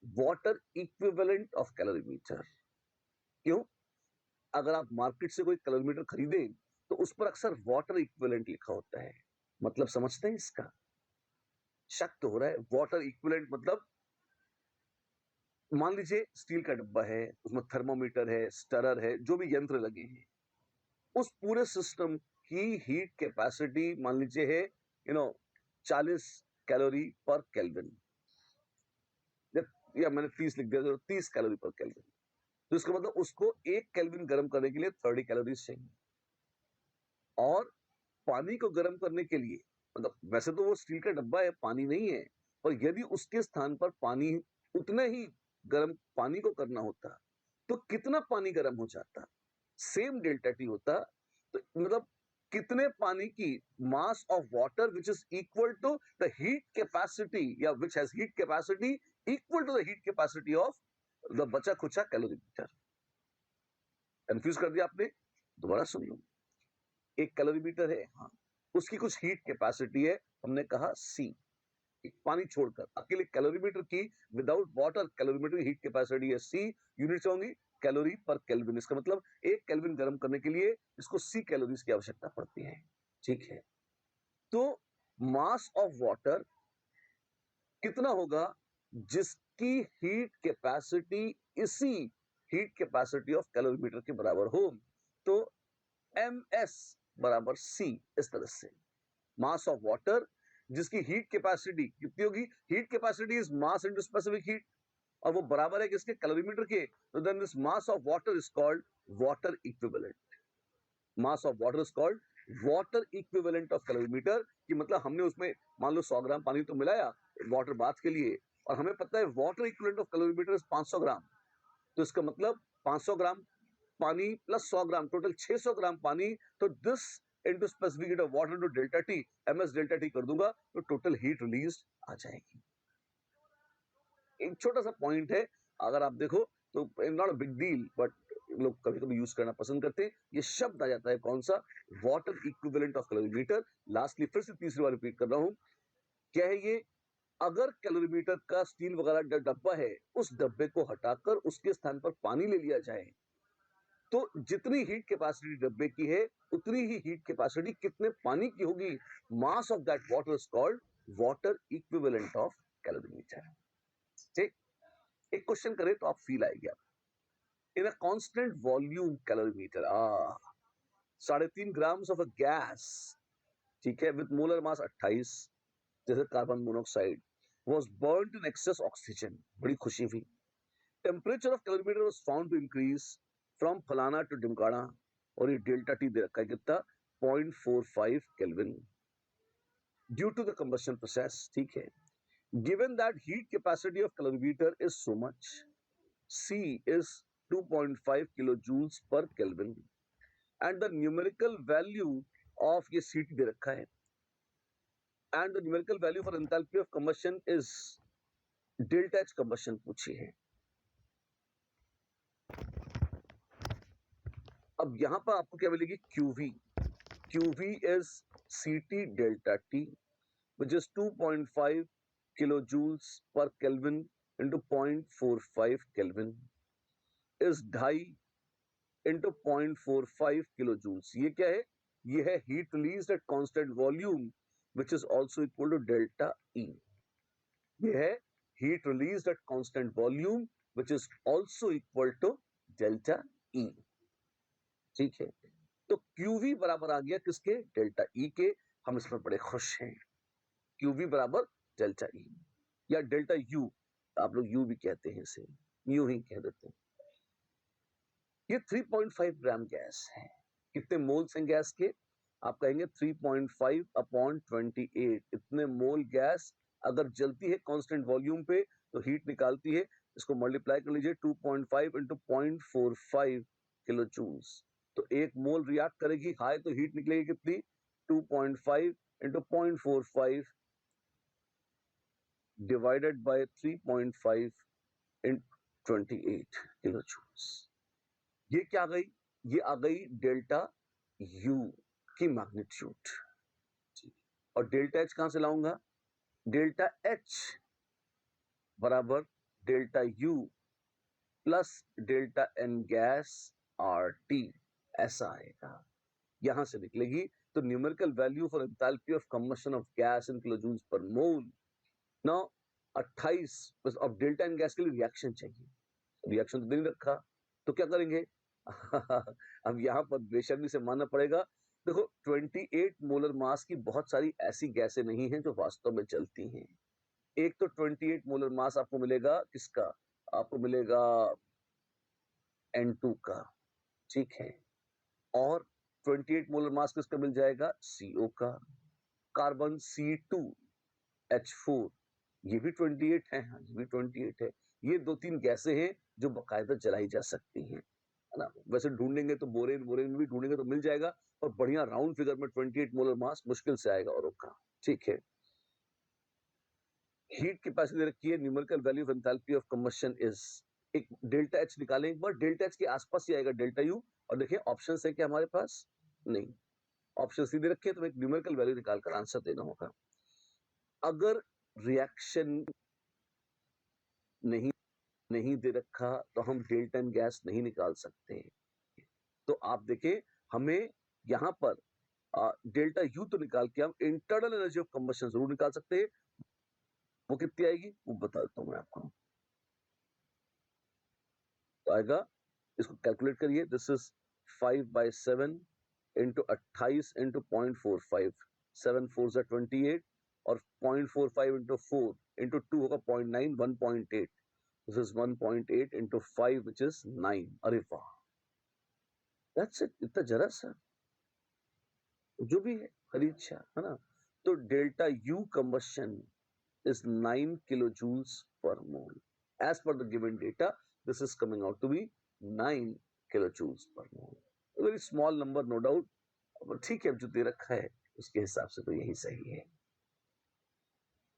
वाटर इक्विवेलेंट ऑफ कैलोरीमीटर। क्यों? अगर आप मार्केट से कोई कैलोरीमीटर खरीदें तो उस पर अक्सर वाटर इक्विवेलेंट लिखा होता है, मतलब समझते हैं इसका? शक तो हो रहा है। वाटर इक्विवेलेंट मतलब, मान लीजिए स्टील का डब्बा है, उसमें थर्मोमीटर है, स्टरर है, जो भी यंत्र लगे हैं, उस पूरे सिस्टम की हीट कैपेसिटी मान लीजिए है 40 कैलोरी पर केल्विन, या मैंने 30 लिख दिया तो 30 कैलोरी पर केल्विन, तो इसका मतलब उसको 1 केल्विन गर्म करने के लिए 30 कैलोरीज चाहिए, और पानी को गर्म करने के लिए, मतलब वैसे तो वो स्टील का डब्बा है, पानी नहीं है, और यदि उसके स्थान पर पानी, उतने ही गर्म पानी को करना होता तो कितना पानी गर्म हो जाता? सेम डेल्टा टी होता, तो मतलब कितने पानी की mass of water which is equal to the heat capacity, या which has heat capacity equal to the heat capacity of the बचा खुचा कैलोरीमीटर। कंफ्यूज कर दिया आपने? दोबारा सुन लो। एक कैलोरीमीटर है, हाँ, उसकी कुछ हीट कैपेसिटी है, हमने कहा सी, पानी छोड़कर अकेले कैलोरीमीटर की, विदाउट वाटर कैलोरीमीटर की हीट कैपेसिटी है सी, यूनिट्स होंगी कैलोरी पर केल्विन, इसका मतलब 1 केल्विन गर्म करने के लिए इसको सी कैलोरीज की आवश्यकता पड़ती है। ठीक है, तो मास ऑफ वाटर कितना होगा जिसकी हीट कैपेसिटी इसी हीट कैपेसिटी ऑफ कैलोरीमीटर के बराबर हो? तो ms बराबर c, इस तरह से मास ऑफ वाटर जिसकी हीट कैपेसिटी कितनी होगी, heat capacity is mass into specific heat, और वो बराबर है किसके, कैलोरीमीटर के, तो then this mass of water is called water equivalent. Mass of water is called water equivalent of calorimeter, कि मतलब हमने उसमें मान लो 100 ग्राम पानी तो मिलाया वाटर बाथ के लिए, और हमें पता है water equivalent of calorimeter is 500 ग्राम, तो इसका मतलब 500 ग्राम पानी प्लस 100 ग्राम, टोटल 600 ग्राम पानी, तो this into specific heat of water into delta T, ms delta T कर दूंगा तो टोटल हीट रिलीज आ जाएगी। एक छोटा सा पॉइंट है, अगर आप देखो तो not a big deal, but लोग कभी कभी यूज करना पसंद करते हैं, ये शब्द आ जाता है कौन सा, water equivalent of calorimeter. Lastly फिर से तीसरी बार रिपीट कर रहा हूं, क्या है ये, अगर कैलोरीमीटर का स्टील वगैरह डब्बा है, उस डब्बे को हटाकर उसके स्थान पर पानी ले लिया जाए, तो जितनी हीट कैपेसिटी डब्बे की है उतनी ही हीट कैपेसिटी कितने पानी की होगी, mass of that water is called water equivalent of calorimeter. ठीक, एक क्वेश्चन करें तो आप फील आएगी आप, in a constant volume calorimeter, 3.5 grams of a gas, ठीक है, विद मोलर मास 28, जैसे carbon monoxide, was burnt in excess oxygen, बड़ी खुशी हुई। Temperature of calorimeter was found to increase from फलाना टू ढिमकाना, और ये डेल्टा टी दे रखा है कितना, 0.45 kelvin, due to the combustion process. ठीक है, given that heat capacity of calorimeter is so much, C is 2.5 kilojoules per Kelvin, and the numerical value of ये CT दे रखा है, and the numerical value for enthalpy of combustion is delta H combustion पूछी है। अब यहां पर आपको क्या मिलेगी, QV, QV is CT delta T, which is 2.5 kilojoules per Kelvin into 0.45 Kelvin, is 2.5 into 0.45 kilojoules। ये क्या है, ये है heat released at constant volume, which is also equal to delta E। ये है heat released at constant volume, which is also equal to delta ई, ठीक है। तो QV बराबर आ गया किसके, डेल्टा ई के। हम इसमें बड़े खुश हैं। QV बराबर डेल्टा ई या डेल्टा यू, आप लोग यू भी कहते हैं, इसे यू ही कह देते हैं। ये 3.5 ग्राम गैस है। कितने मोल्स हैं गैस के, आप कहेंगे 3.5 अपॉन 28। इतने मोल गैस अगर जलती है कांस्टेंट वॉल्यूम पे तो हीट निकालती है। इसको मल्टीप्लाई कर लीजिए, 2.5 इंटू 0.45 किलो जूल्स। तो एक मोल रिएक्ट करेगी हाई तो हीट निकलेगी कितनी, 2.5 into 0.45 divided by 3.5 in 28 kilo joules. ये क्या आ गई, ये आ गई डेल्टा यू की मैग्नीट्यूड। और डेल्टा एच कहां से लाऊंगा, डेल्टा एच बराबर delta U plus delta N gas R T, ऐसा आएगा, यहां से निकलेगी। तो numerical value for enthalpy of combustion of gas in kilojoules per mole. Now 28 बस, अब डेल्टा एन गैस के लिए रिएक्शन चाहिए, रिएक्शन तो नहीं रखा, तो क्या करेंगे अब यहाँ पर बेशर्मी से मानना पड़ेगा। देखो 28 मोलर मास की बहुत सारी ऐसी गैसें नहीं हैं जो वास्तव में चलती हैं। एक तो 28 मोलर मास आपको मिलेगा किसका, आपको मिलेगा N2 का, ठीक है। और 28 मोलर मास किसका मिल जाएगा, CO का। कार्बन C2H4 ये भी 28 है, हाँ ये भी 28 है। ये दो तीन गैसें हैं जो बाकायदा जलाई जा सकती हैं, है ना। वैसे ढूंढेंगे तो बोरेन में भी ढूंढेंगे तो मिल जाएगा, और बढ़िया राउंड फिगर में 28 मोलर मास मुश्किल से आएगा औरों का, ठीक है। हीट कैपेसिटी दे रखी है, numerical value of enthalpy of combustion is, एक डेल्टा एच निकालें एक बार, डेल्टा एच के आसपास ही आएगा डेल्टा यू। और देखिए ऑप्शन है क्या हमारे पास, नहीं, ऑप्शन सीधे रखे तो एक न्यूमेरिकल वैल्यू निकालकर आंसर देना होगा। अगर रिएक्शन नहीं नहीं दे रखा तो हम डेल्टा एन गैस नहीं निकाल सकते। तो आप देखें, हमें यहां पर डेल्टा यू तो निकाल के हम इंटरनल एनर्जी ऑफ कंबशन जरूर निकाल सकते हैं। वो कितनी आएगी वो बता देता हूं मैं आपको। तो आएगा, इसको कैलकुलेट करिए, दिस इज 5/7 इंटू 28 इंटू 0.45, 7 4 जा 28, और 0.45 इंटू 4 इंटू 2 होगा 0.9, 1.8। This is 1.8 into 5 which is 9। अरे वाह, दैट्स इट, इतना जरा सा, जो भी है खरीद छा, है ना। तो delta U combustion is 9 kilojoules per mole. As per the given data, this is coming out to be 9 kilojoules per mole. A very small number, no doubt. but ठीक है, जो दे रखा है उसके हिसाब से तो यही सही है।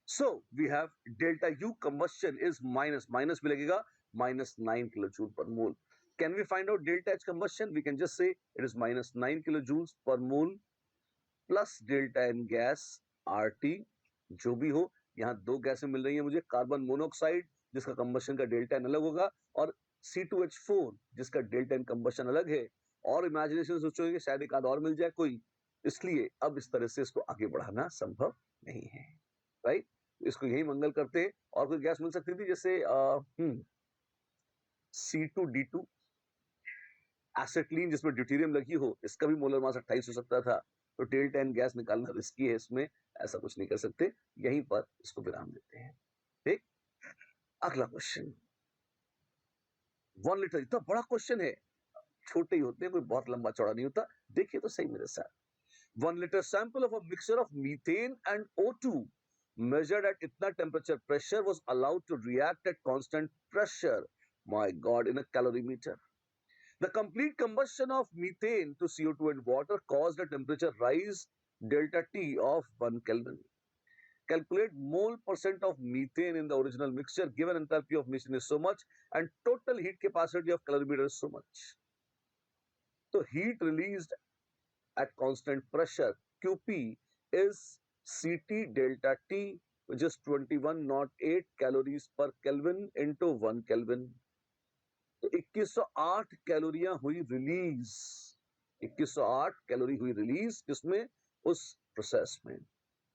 So we have delta U combustion is minus भी लगेगा, -9 kilojoule per mole. Can we find out delta H combustion? We can just say it is -9 kilojoules per mole plus delta N gas RT, जो भी हो। यहाँ दो गैसें मिल रही हैं मुझे, कार्बन मोनोऑक्साइड जिसका कंबशन का डेल्टा एन अलग होगा, और C2H4 जिसका डेल्टा एन कंबशन अलग है। और इमेजिनेशन सोचोगे शायद एक आध और मिल जाए कोई, इसलिए अब इस तरह से इसको आगे बढ़ाना संभव नहीं है, राइट। इसको यही मंगल करते हैं। और कोई गैस मिल सकती थी जैसे C2D2 एसिटिलीन जिसमें ड्यूटेरियम लगी हो, इसका भी मोलर मास 28 हो सकता था। तो डेल्टा एन गैस निकालना रिस्की है, इसमें ऐसा कुछ नहीं कर सकते। यहीं पर इसको विराम देते हैं, ठीक। अगला क्वेश्चन, 1 लीटर, इतना बड़ा क्वेश्चन है, छोटे ही होते हैं, कोई बहुत लंबा चौड़ा नहीं होता। देखिए तो सही मेरे साथ। 1 liter sample of a mixture of methane and O2 measured at itna temperature pressure was allowed to react at constant pressure, my god, in a calorimeter. The complete combustion of methane to CO2 and water caused a temperature rise delta T of 1 Kelvin. Calculate mole percent of methane in the original mixture given enthalpy of methane is so much and total heat capacity of calorimeter is so much. So heat released at constant pressure QP is Ct delta T, which is 2108 calories per Kelvin into 1 Kelvin. तो 2108 कैलोरियां हुई release, 2108 calorie हुई release किसमें, उस process में,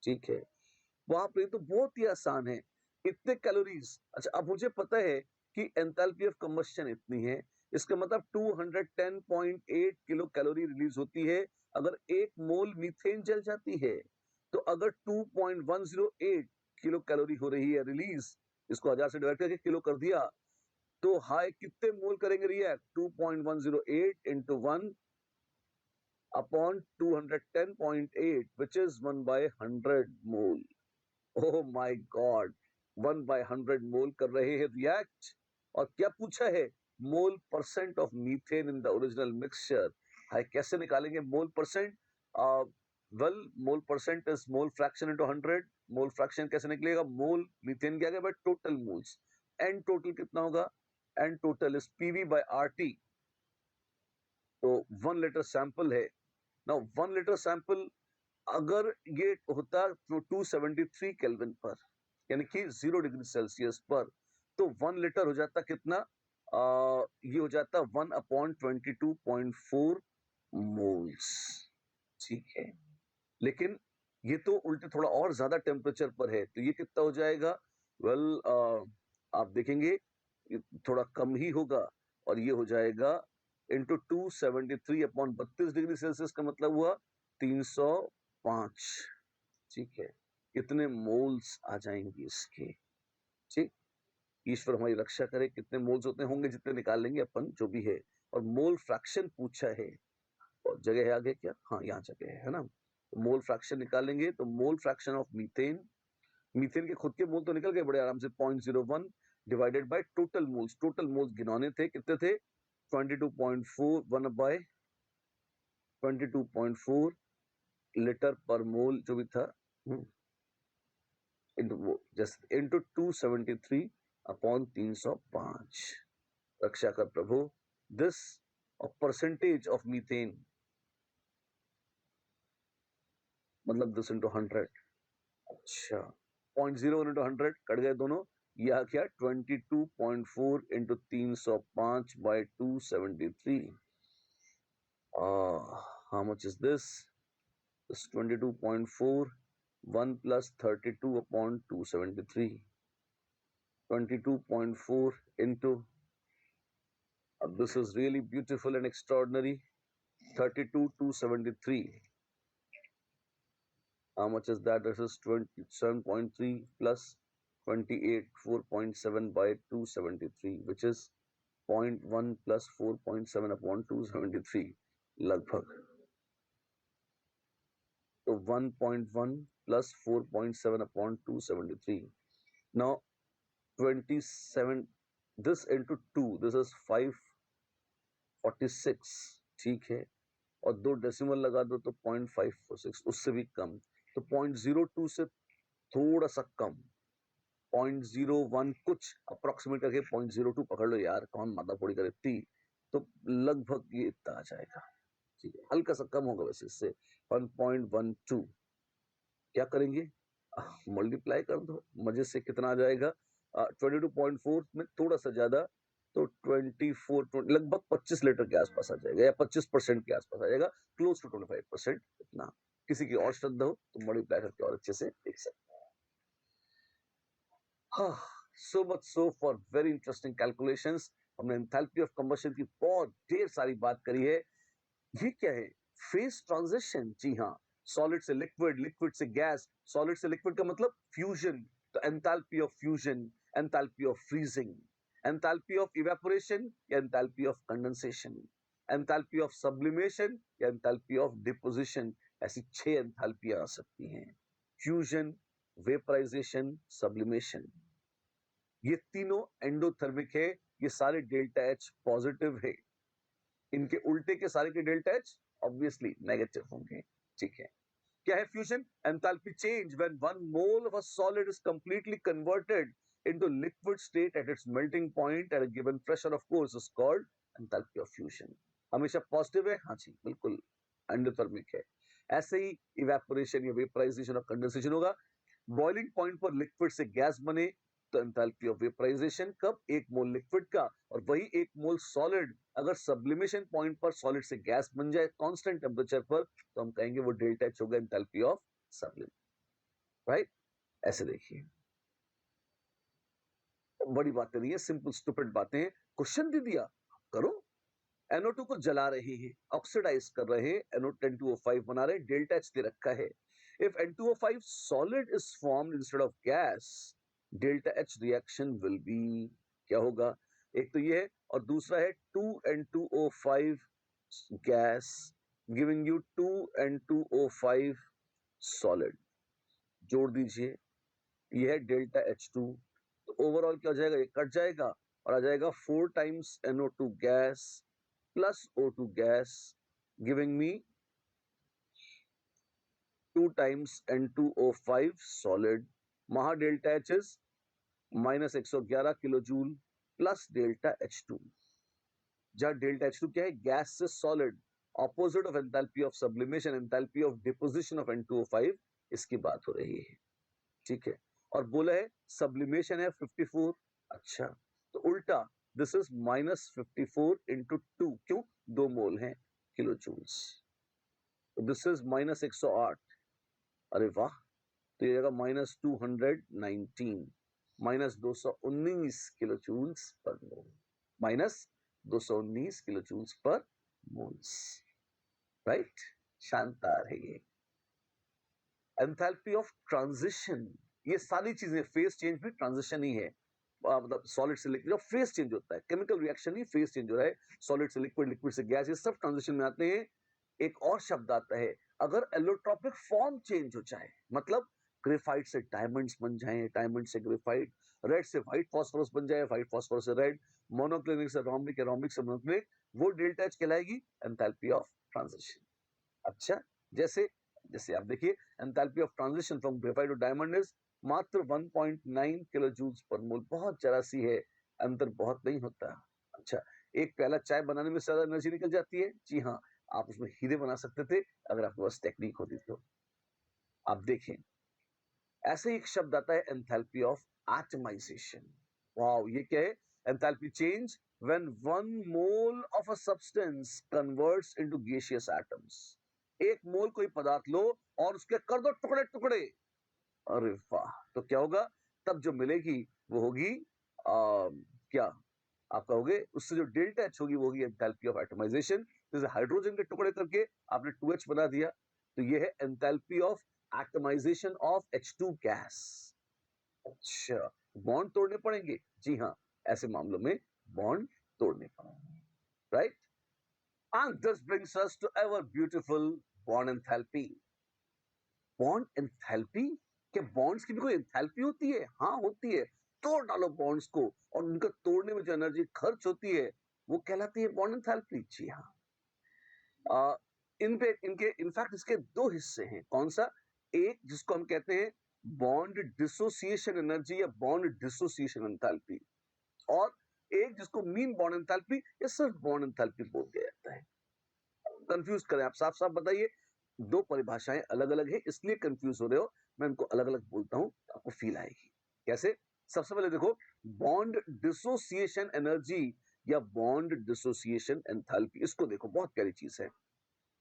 ठीक है। वहां पर तो बहुत ही आसान है, इतने कैलोरीज। अच्छा, अब मुझे पता है कि एंथैल्पी ऑफ कंबशन इतनी है, इसका मतलब 210.8 किलो कैलोरी रिलीज होती है अगर 1 मोल मीथेन जल जाती है। तो अगर 2.108 किलो कैलोरी हो रही है रिलीज, इसको 1000 से डिवाइड करके किलो कर दिया, तो हाई कितने मोल करेंगे react? 2.108 into 1 upon 210.8 which is 1/100 mole. Oh my God, 1/100 mole कर रहे हैं रिएक्ट। और क्या पूछा है? Mole percent of methane in the original mixture. हाय कैसे निकालेंगे mole percent? Well, mole percent is mole fraction into 100। Mole fraction कैसे निकलेगा? मोल मीथेन क्या गया by total moles. N total कितना होगा? N total is PV by RT. तो 1 लीटर सैंपल है ना, 1 लीटर सैंपल अगर ये होता तो 273 केल्विन पर, यानी कि 0 डिग्री सेल्सियस पर, तो 1 लीटर हो जाता कितना? ये हो जाता 1/22.4 मोल्स। ठीक है, लेकिन ये तो उल्टे थोड़ा और ज्यादा टेम्परेचर पर है, तो ये कितना हो जाएगा? वेल, आप देखेंगे ये थोड़ा कम ही होगा, और ये हो जाएगा इंटू 273/32 डिग्री सेल्सियस का मतलब हुआ 305। ठीक है, कितने मोल्स आ जाएंगे इसके? ठीक, ईश्वर हमारी रक्षा करे। कितने मोल्स होते होंगे जितने निकाल लेंगे अपन, जो भी है। और मोल फ्रैक्शन पूछा है, और जगह है आगे क्या? हाँ, यहाँ जगह है ना। तो मोल फ्रैक्शन निकालेंगे, तो mole fraction of methane, methane के खुद के मोल तो निकल गए बड़े आराम से, 0.01 divided by total moles. Total moles गिनौने थे, कितने थे? 22.4, 1/22.4 लीटर पर मोल जो भी था, इंटू 273/305। रक्षा कर प्रभु। दिस परसेंटेज ऑफ मीथेन, मतलब दिस इंटू 100। अच्छा, 0.01 इंटू 100 कट गए दोनों, ये आ गया 22.4 into 305 by 273। How much is this? 22.4, 1 plus 32/273, 22.4 into, this is really beautiful and extraordinary, 32,273. How much is that? This is 27.3 plus 28, 4.7 by 273, which is 0.1 plus 4.7/273, लगभग। तो 1.1 plus 4.7/273. Now 27, this into 2, this is 546। ठीक है, और 2 decimal लगा दो तो 0.546, उससे भी कम। तो 0.02 से थोड़ा सा कम, 0.01 कुछ अप्रोक्सीमेट करके 0.02 पकड़ लो यार, कौन माता फोड़ी करे इतनी। तो लगभग ये इतना आ जाएगा। ठीक है, हल्का सा कम होगा वैसे इससे, 1.12। क्या करेंगे? मल्टीप्लाई कर दो मजे से, कितना आ जाएगा? 22.4 में थोड़ा सा ज्यादा, तो 24, लगभग 25 लीटर के आसपास आ जाएगा, या 25% के आसपास आ जाएगा, क्लोज टू 25%। इतना किसी की और श्रद्धा हो तो मल्टीप्लाई करके और अच्छे से देख सकते हैं। हाँ, so much so for very interesting calculations. हमने एंथैल्पी ऑफ कंबशन की बहुत ढेर सारी बात करी है। ये क्या है? Phase transition. जी हाँ, सॉलिड से लिक्विड, लिक्विड से गैस, सॉलिड से लिक्विड का मतलब फ्यूजन। तो enthalpy of fusion, enthalpy of freezing, enthalpy of evaporation या enthalpy of condensation, enthalpy of sublimation या एंथैल्पी ऑफ डिपोजिशन। ऐसी 6 एंथैल्पियां आ सकती हैं: फ्यूजन, वेपराइजेशन, सब्लिमेशन। ये तीनों एंडोथर्मिक है, ये सारे डेल्टा एच पॉजिटिव है। इनके उल्टे के सारे के डेल्टा एच ऑब्वियसली नेगेटिव होंगे। ठीक है, क्या है fusion? Enthalpy change when 1 mole of a solid is completely converted into liquid state at its melting point at a given pressure, of course, is called enthalpy of fusion. हमेशा positive है? हाँ जी, बिल्कुल endothermic है। ऐसे ही evaporation या vaporisation और condensation होगा। Boiling point पर लिक्विड से गैस बने तो एंथैल्पी ऑफ वेपराइजेशन कब? 1 मोल लिक्विड का, और वही 1 मोल सॉलिड अगर सब्लिमेशन पॉइंट पर सॉलिड से गैस बन जाए कांस्टेंट टेम्परेचर पर, तो हम कहेंगे वो डेल्टा एच होगा, एंथैल्पी ऑफ सब्लिमेशन। राइट? ऐसे देखिए, बड़ी बातें नहीं है, सिंपल स्टूपिड बातें। क्वेश्चन दे दिया, करो। NO2 को जला रहे हैं, ऑक्सीडाइज कर रहे हैं, NO10 2O5 बना रहे हैं, डेल्टा H दे रखा है। If N2O5 solid is formed instead of gas, delta H reaction will be क्या होगा? एक तो ये है और दूसरा है 2N2O5 gas giving you 2N2O5 solid। जोड़ दीजिए, ये है डेल्टा H2, तो ओवरऑल क्या हो जाएगा? ये कट जाएगा और आ जाएगा 4 times NO2 gas plus O2 gas giving me 2 times N2O5 solid। वहां delta H is minus 111 kilojoule plus delta H2, जहां डेल्टा H2 क्या है? गैस से solid, opposite of enthalpy of sublimation, enthalpy of deposition of N2O5, इसकी बात हो रही है। ठीक है, और बोला है सब्लिमेशन है 54। अच्छा, तो उल्टा दिस इज -54 इंटू 2, क्यों? 2 मोल हैं किलो जूल्स, तो दिस इज -108। अरे वाह, तो ये जाएगा -219, -219 kilo joules per mole, -219 kilo joules per moles. Right, शानदार है ये। एंथैल्पी ऑफ ट्रांजिशन, ये सारी चीजें, फेज चेंज भी ट्रांजिशन ही है, मतलब सॉलिड से लिक्विड फेज चेंज होता है, केमिकल रिएक्शन ही फेज चेंज हो रहा है, सॉलिड से लिक्विड, लिक्विड से गैस, ये सब ट्रांजिशन में आते हैं। एक और शब्द आता है, अगर एलोट्रोपिक फॉर्म चेंज हो जाए, मतलब ग्रेफाइट से डायमंड्स बन जाए, डायमंड से ग्रेफाइट, रेड से व्हाइट फास्फोरस बन जाए, व्हाइट फास्फोरस से रेड, मोनोक्लिनिक से रोम्बिक, रोम्बिक से मोनोक्लिनिक, वो डेल्टा H कहलाएगी एंथैल्पी ऑफ ट्रांजिशन। अच्छा, जैसे जैसे आप देखिए, enthalpy of transition from graphite to diamond is मात्र 1.9 किलो जूल्स पर मोल, बहुत जरा सी है, अंतर बहुत नहीं होता। अच्छा, एक प्याला चाय बनाने में ज्यादा एनर्जी निकल जाती है? जी हाँ, आप उसमें हीरे बना सकते थे अगर आपके पास टेक्निक होती तो। आप देखें, ऐसे एक शब्द आता है एंथैल्पी ऑफ एटमाइजेशन। वाओ, ये क्या है? Enthalpy change when 1 mole of a substance converts into gaseous atoms. एक मोल कोई पदार्थ लो और उसके कर दो टुकड़े टुकड़े, अरे वाह, तो क्या होगा? तब जो मिलेगी वो होगी क्या आप कहोगे? उससे जो डेल्टा H होगी वो होगी एंथैल्पी ऑफ एटमाइजेशन। जैसे हाइड्रोजन के टुकड़े करके आपने 2H बना दिया, तो ये है enthalpy of atomisation of H2 gas. अच्छा, बॉन्ड तोड़ने पड़ेंगे? जी हाँ, ऐसे मामलों में बॉन्ड तोड़ने पड़ेंगे। Right, and this brings us to our beautiful bond enthalpy। Bond enthalpy, क्या बॉन्ड्स की भी कोई एंथैल्पी होती है? हाँ, होती है। तोड़ डालो बॉन्ड्स को और उनको तोड़ने में जो एनर्जी खर्च होती है वो कहलाती है बॉन्ड एंथैल्पी। जी हाँ, इनके इनफैक्ट इसके 2 हिस्से हैं। कौन सा? एक जिसको हम कहते हैं बॉन्ड डिसोसिएशन एनर्जी या बॉन्ड डिसोसिएशन एंथैल्पी, और एक जिसको मीन बॉन्ड एंथैल्पी या सिर्फ बॉन्ड एंथैल्पी बोल दिया जाता है। कंफ्यूज करें आप, साफ साफ बताइए, 2 परिभाषाएं अलग अलग है, इसलिए कंफ्यूज हो रहे हो। मैं इनको अलग अलग बोलता हूं, आपको फील आएगी। कैसे? सबसे पहले देखो, बॉन्ड डिसोसिएशन एनर्जी या बॉन्ड डिसोसिएशन एंथैल्पी, इसको देखो, बहुत प्यारी चीज है।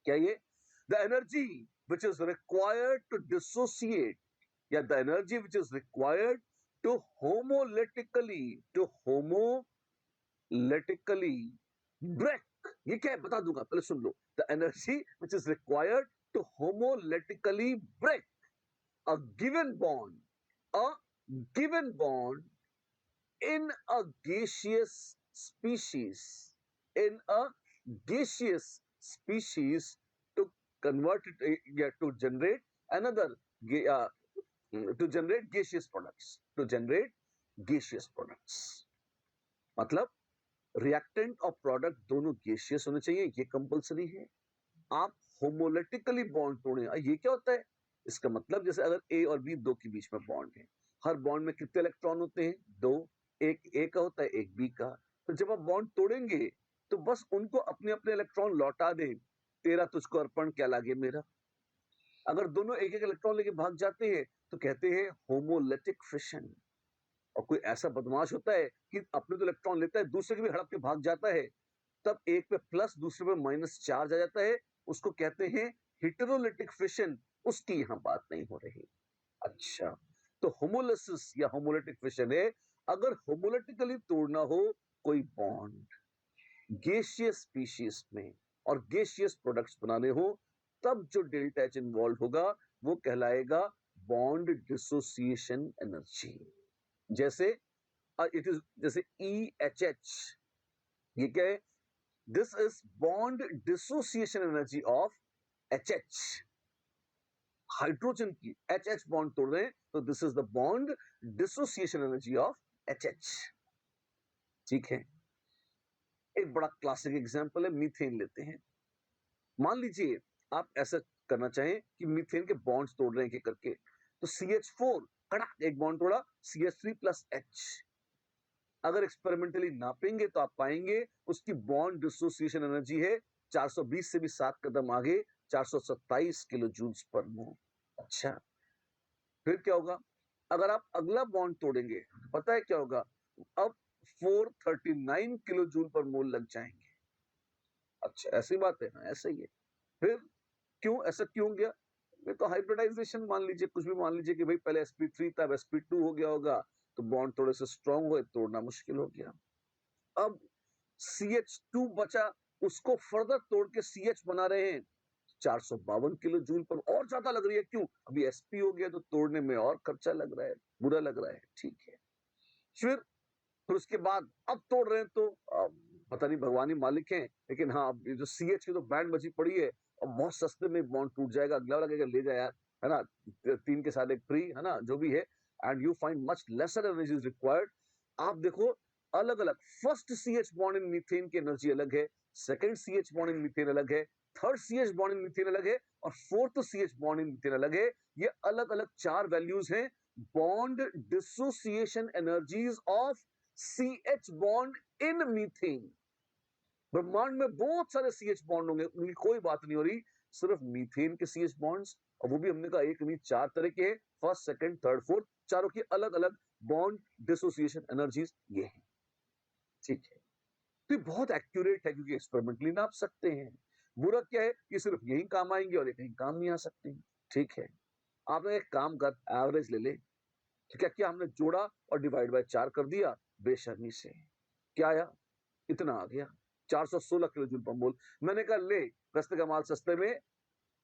क्या ये? The energy which is required to dissociate या the energy which is required to homolytically break, ये क्या है बता दूंगा, पहले सुन लो। The energy which is required to homolytically break a given bond in a gaseous species, to convert it, to generate another to generate gaseous products, मतलब reactant और प्रोडक्ट दोनों गैसियस होने चाहिए, ये कंपलसरी है। आप होमोलेटिकली बॉन्ड तोड़े, ये क्या होता है? इसका मतलब जैसे अगर ए और बी, 2 के बीच में बॉन्ड है, हर बॉन्ड में कितने इलेक्ट्रॉन होते हैं? 2, एक ए का होता है, एक बी का। तो जब आप बॉन्ड तोड़ेंगे तो बस उनको अपने अपने इलेक्ट्रॉन लौटा दें, तेरा तुझको अर्पण, क्या लागे मेरा। अगर दोनों एक एक इलेक्ट्रॉन लेके भाग जाते हैं तो कहते हैं होमोलेटिक फिशन। और कोई ऐसा बदमाश होता है कि अपने तो इलेक्ट्रॉन लेता है, दूसरे के भी हड़प के भाग जाता है, तब एक पे प्लस दूसरे पे माइनस चार्ज आ जाता है, उसको कहते हैं हेटेरोलिटिक फिशन। उसकी यहां बात नहीं हो रही। अच्छा, तो होमोलिसिस या होमोलिटिक फिशन है अगर होमोलिटिकली तोड़ना हो कोई बॉन्ड, गैसियस स्पीशीज में और गैसियस प्रोडक्ट्स बनाने हो, तब जो डेल्टा एच इन्वॉल्व होगा वो कहलाएगा बॉन्ड डिसोसिएशन एनर्जी। जैसे इट इज जैसे EHH, ये क्या है? This is bond dissociation energy of HH। Hydrogen की HH बॉन्ड तोड़ रहे हैं तो this is the bond dissociation energy of HH। ठीक है, एक बड़ा क्लासिक एग्जांपल है, मीथेन लेते हैं। मान लीजिए आप ऐसा करना चाहें कि मीथेन के बॉन्ड्स तोड़ रहे हैं एक करके, तो CH4 कड़क एक बॉन्ड तोड़ा, CH3+H। अगर एक्सपेरिमेंटली नापेंगे तो आप पाएंगे उसकी बॉन्ड डिसोसिएशन एनर्जी है 420 से भी 7 कदम आगे 427 किलो जूल्स पर मोल। अच्छा, फिर क्या होगा? अगर आप अगला बॉन्ड तोड़ेंगे, पता है क्या होगा? अब 439 किलो जूल पर मोल लग जाएंगे। अच्छा, ऐसी बात है ना, ऐसा ही है। फिर क्यों ऐसा क्यों गया? ये तो हाइब्रिडाइजेशन मान लीजिए, कुछ भी मान लीजिए कि भाई पहले sp3 था, अब sp2 हो गया होगा, तो बॉन्ड थोड़े से स्ट्रांग हुए, तोड़ना मुश्किल हो गया। अब CH2 बचा, उसको फर्दर तोड़ के CH बना रहे हैं, 452 किलो जूल पर, और ज्यादा लग रही है। क्यों? अभी sp हो गया तो तोड़ने में और खर्चा लग रहा है, बुरा लग रहा है। ठीक है, फिर उसके बाद अब तोड़ रहे हैं तो पता नहीं भगवान ही मालिक है, लेकिन हाँ, अब जो CH की तो बैंड बची पड़ी है, और बहुत सस्ते में बॉन्ड टूट जाएगा, अगला लगेगा ले जा यार, है ना, 3 के साथ एक फ्री, है ना, जो भी है। And you find much laser energy is required. आप देखो, अलग अलग first CH bond in methane की एनर्जी अलग है, second CH bond in methane अलग है, third CH bond in methane अलग है, और fourth CH bond in methane अलग है। ये अलग अलग 4 वैल्यूज हैं bond dissociation energies of CH bond in methane. ब्रह्मांड में बहुत सारे CH बॉन्ड होंगे, उनकी कोई बात नहीं हो रही, सिर्फ मीथेन के CH बॉन्ड्स, और वो भी हमने कहा एक नहीं 4 तरह के हैं, फर्स्ट सेकंड थर्ड फोर्थ, चारों की अलग अलग बॉन्ड डिसोसिएशन एनर्जीज ये हैं। ठीक है, तो ये बहुत एक्यूरेट है क्योंकि एक्सपेरिमेंटली नाप सकते हैं। बुरा क्या है? ये सिर्फ यही काम आएंगे और ये कहीं काम नहीं आ सकते। ठीक है, आपने एक काम कर, एवरेज ले ले। क्या क्या हमने जोड़ा और डिवाइड बाय 4 कर दिया बेशर्मी से, क्या आया? इतना आ गया, 416 किलो जूल पर मोल। मैंने कहा ले, सस्ते का माल सस्ते में।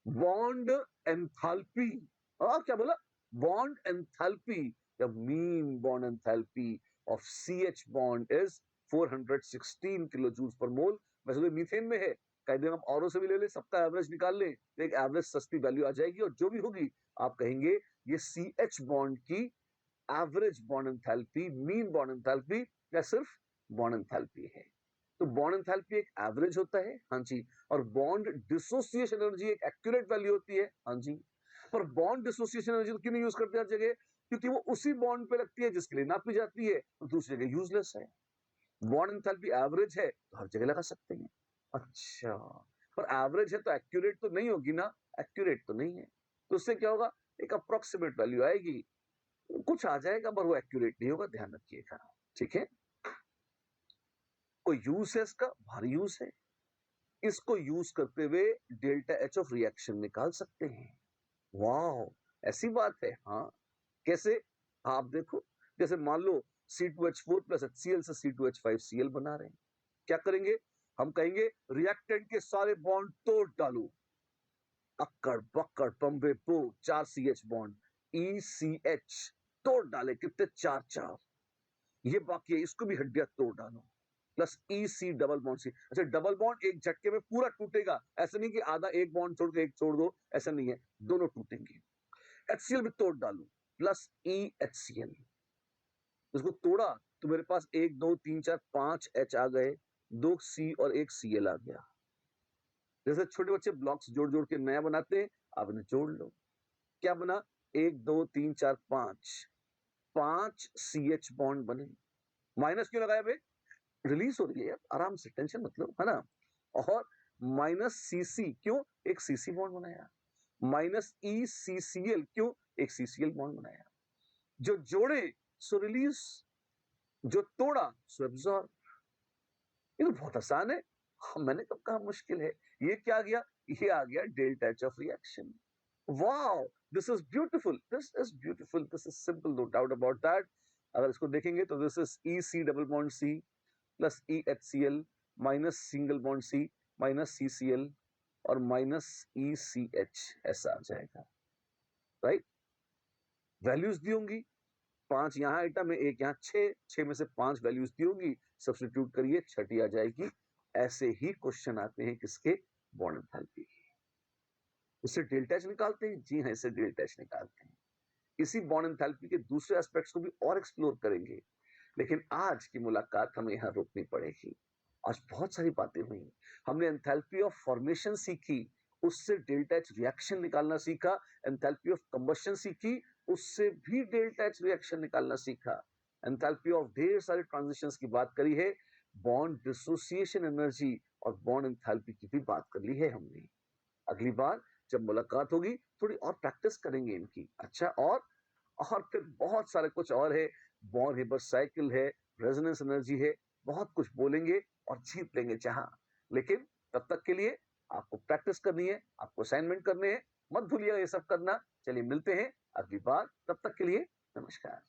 बॉन्ड एंथैल्पी, और क्या बोला? बॉन्ड एंथैल्पी या mean bond enthalpy of CH bond is 416 kilo joule per mole. वैसे तो मीथेन में है, कई दिन हम औरों से भी ले ले, सबका एवरेज निकाल ले, तो एक एवरेज सस्ती वैल्यू आ जाएगी, और जो भी होगी आप कहेंगे ये CH बॉन्ड की average bond enthalpy, mean bond enthalpy, या सिर्फ बॉन्ड एंथैल्पी है। तो बॉन्ड एंथैल्पी एक एवरेज होता है, हाँ जी, और बॉन्ड डिसोसिएशन एनर्जी एक एक्यूरेट वैल्यू होती है, हाँ जी। पर बॉन्ड डिसोसिएशन एनर्जी तो क्यों नहीं यूज करते हर जगह? क्योंकि वो उसी बॉन्ड पे लगती है जिसके लिए नापी जाती है, तो दूसरी जगह यूजलेस है। बॉन्ड एंथैल्पी एवरेज है तो हर जगह लगा सकते हैं। अच्छा, पर एवरेज है तो एक्यूरेट तो नहीं होगी ना, एक्यूरेट तो नहीं है, तो उससे क्या होगा? एक अप्रोक्सीमेट वैल्यू आएगी, कुछ आ जाएगा, पर वो एक्यूरेट नहीं होगा, ध्यान रखिएगा। ठीक है, कोई यूज है इसका? भारी यूज है। इसको यूज करते हुए डेल्टा एच ऑफ रिएक्शन निकाल सकते हैं। वाह, ऐसी बात है? हाँ, कैसे? आप देखो, जैसे मान लो C2H4 प्लस HCl से C2H5Cl बना रहे हैं, क्या करेंगे? हम कहेंगे रिएक्टेंट के सारे बॉन्ड तोड़ डालो, अक्कड़ बक्कड़ पंबे पो, 4 CH बॉन्ड, ECH तोड़ डाले, कितने? 4 4। ये बाकी है, इसको भी हड्डियां तोड़ डालो, plus EC double bond C. अच्छा, डबल बॉन्ड एक झटके में पूरा टूटेगा, ऐसा नहीं कि आधा एक बॉन्ड छोड़ के एक छोड़ दो, ऐसा नहीं है, दोनों टूटेंगे। HCl भी तोड़ डालो, प्लस EHCl, इसको तोड़ा तो मेरे पास 1 2 3 4 5 H आ गए, 2 C और 1 Cl आ गया। जैसे छोटे बच्चे ब्लॉक्स जोड़ जोड़ के नया बनाते हैं, आप इन्हें जोड़ लो, क्या बना? 1 2 3 4 5, 5 CH बॉन्ड बने। माइनस क्यों लगाया भाई? रिलीज हो रही है यार, आराम से, टेंशन मतलब, है ना। और माइनस CC क्यों? एक CC बॉन्ड बनाया। माइनस ECCl क्यों? एक CCl बॉन्ड बनाया। जो जोड़े सो रिलीज, जो तोड़ा सो एब्सॉर्ब। ये तो बहुत आसान है। मैंने कब कहा मुश्किल है? ये क्या आ गया? ये आ गया delta H of reaction. Wow, this is beautiful, this is beautiful, this is simple, no doubt about that. अगर इसको देखेंगे तो this is EC double bond C plus EHCl minus single bond C minus CCl और minus ECH ऐसा आ जाएगा, right. Values दी होंगी, 5 यहाँ item है, 1 यहाँ, 6 में से 5 वैल्यूज दी होंगी, सब्स्टिट्यूट करिए, छठी आ जाएगी। ऐसे ही क्वेश्चन आते हैं किसके, बॉन्ड एंथैल्पी के। इससे डेल्टा एच निकालते हैं, जी हाँ, इससे डेल्टा एच निकालते हैं। इसी बॉन्ड एंथैल्पी के दूसरे एस्पेक्ट्स को भी और एक्सप्लोर करेंगे, लेकिन आज की मुलाकात हमें यहाँ रोकनी पड़ेगी। आज बहुत सारी बातें हुई, हमने एंथैल्पी ऑफ फॉर्मेशन सीखी, उससे डेल्टा एच रिएक्शन निकालना सीखा, एंथैल्पी ऑफ कंबशन सीखी, उससे भी डेल्टा एच रिएक्शन निकालना सीखा, एंथैल्पी ऑफ ढेर सारे ट्रांजिशंस की बात करी है, बॉन्ड डिसोसिएशन एनर्जी और बॉन्ड एंथैल्पी की भी बात कर ली है हमने। अगली बार जब मुलाकात होगी थोड़ी और प्रैक्टिस करेंगे इनकी, अच्छा। और फिर बहुत सारे कुछ और है, बॉर्न हेबर साइकिल है, रेजोनेंस एनर्जी है, बहुत कुछ बोलेंगे और जीत लेंगे जहां। लेकिन तब तक के लिए आपको प्रैक्टिस करनी है, आपको असाइनमेंट करने हैं, मत भूलिएगा ये सब करना। चलिए मिलते हैं अगली बार, तब तक के लिए नमस्कार।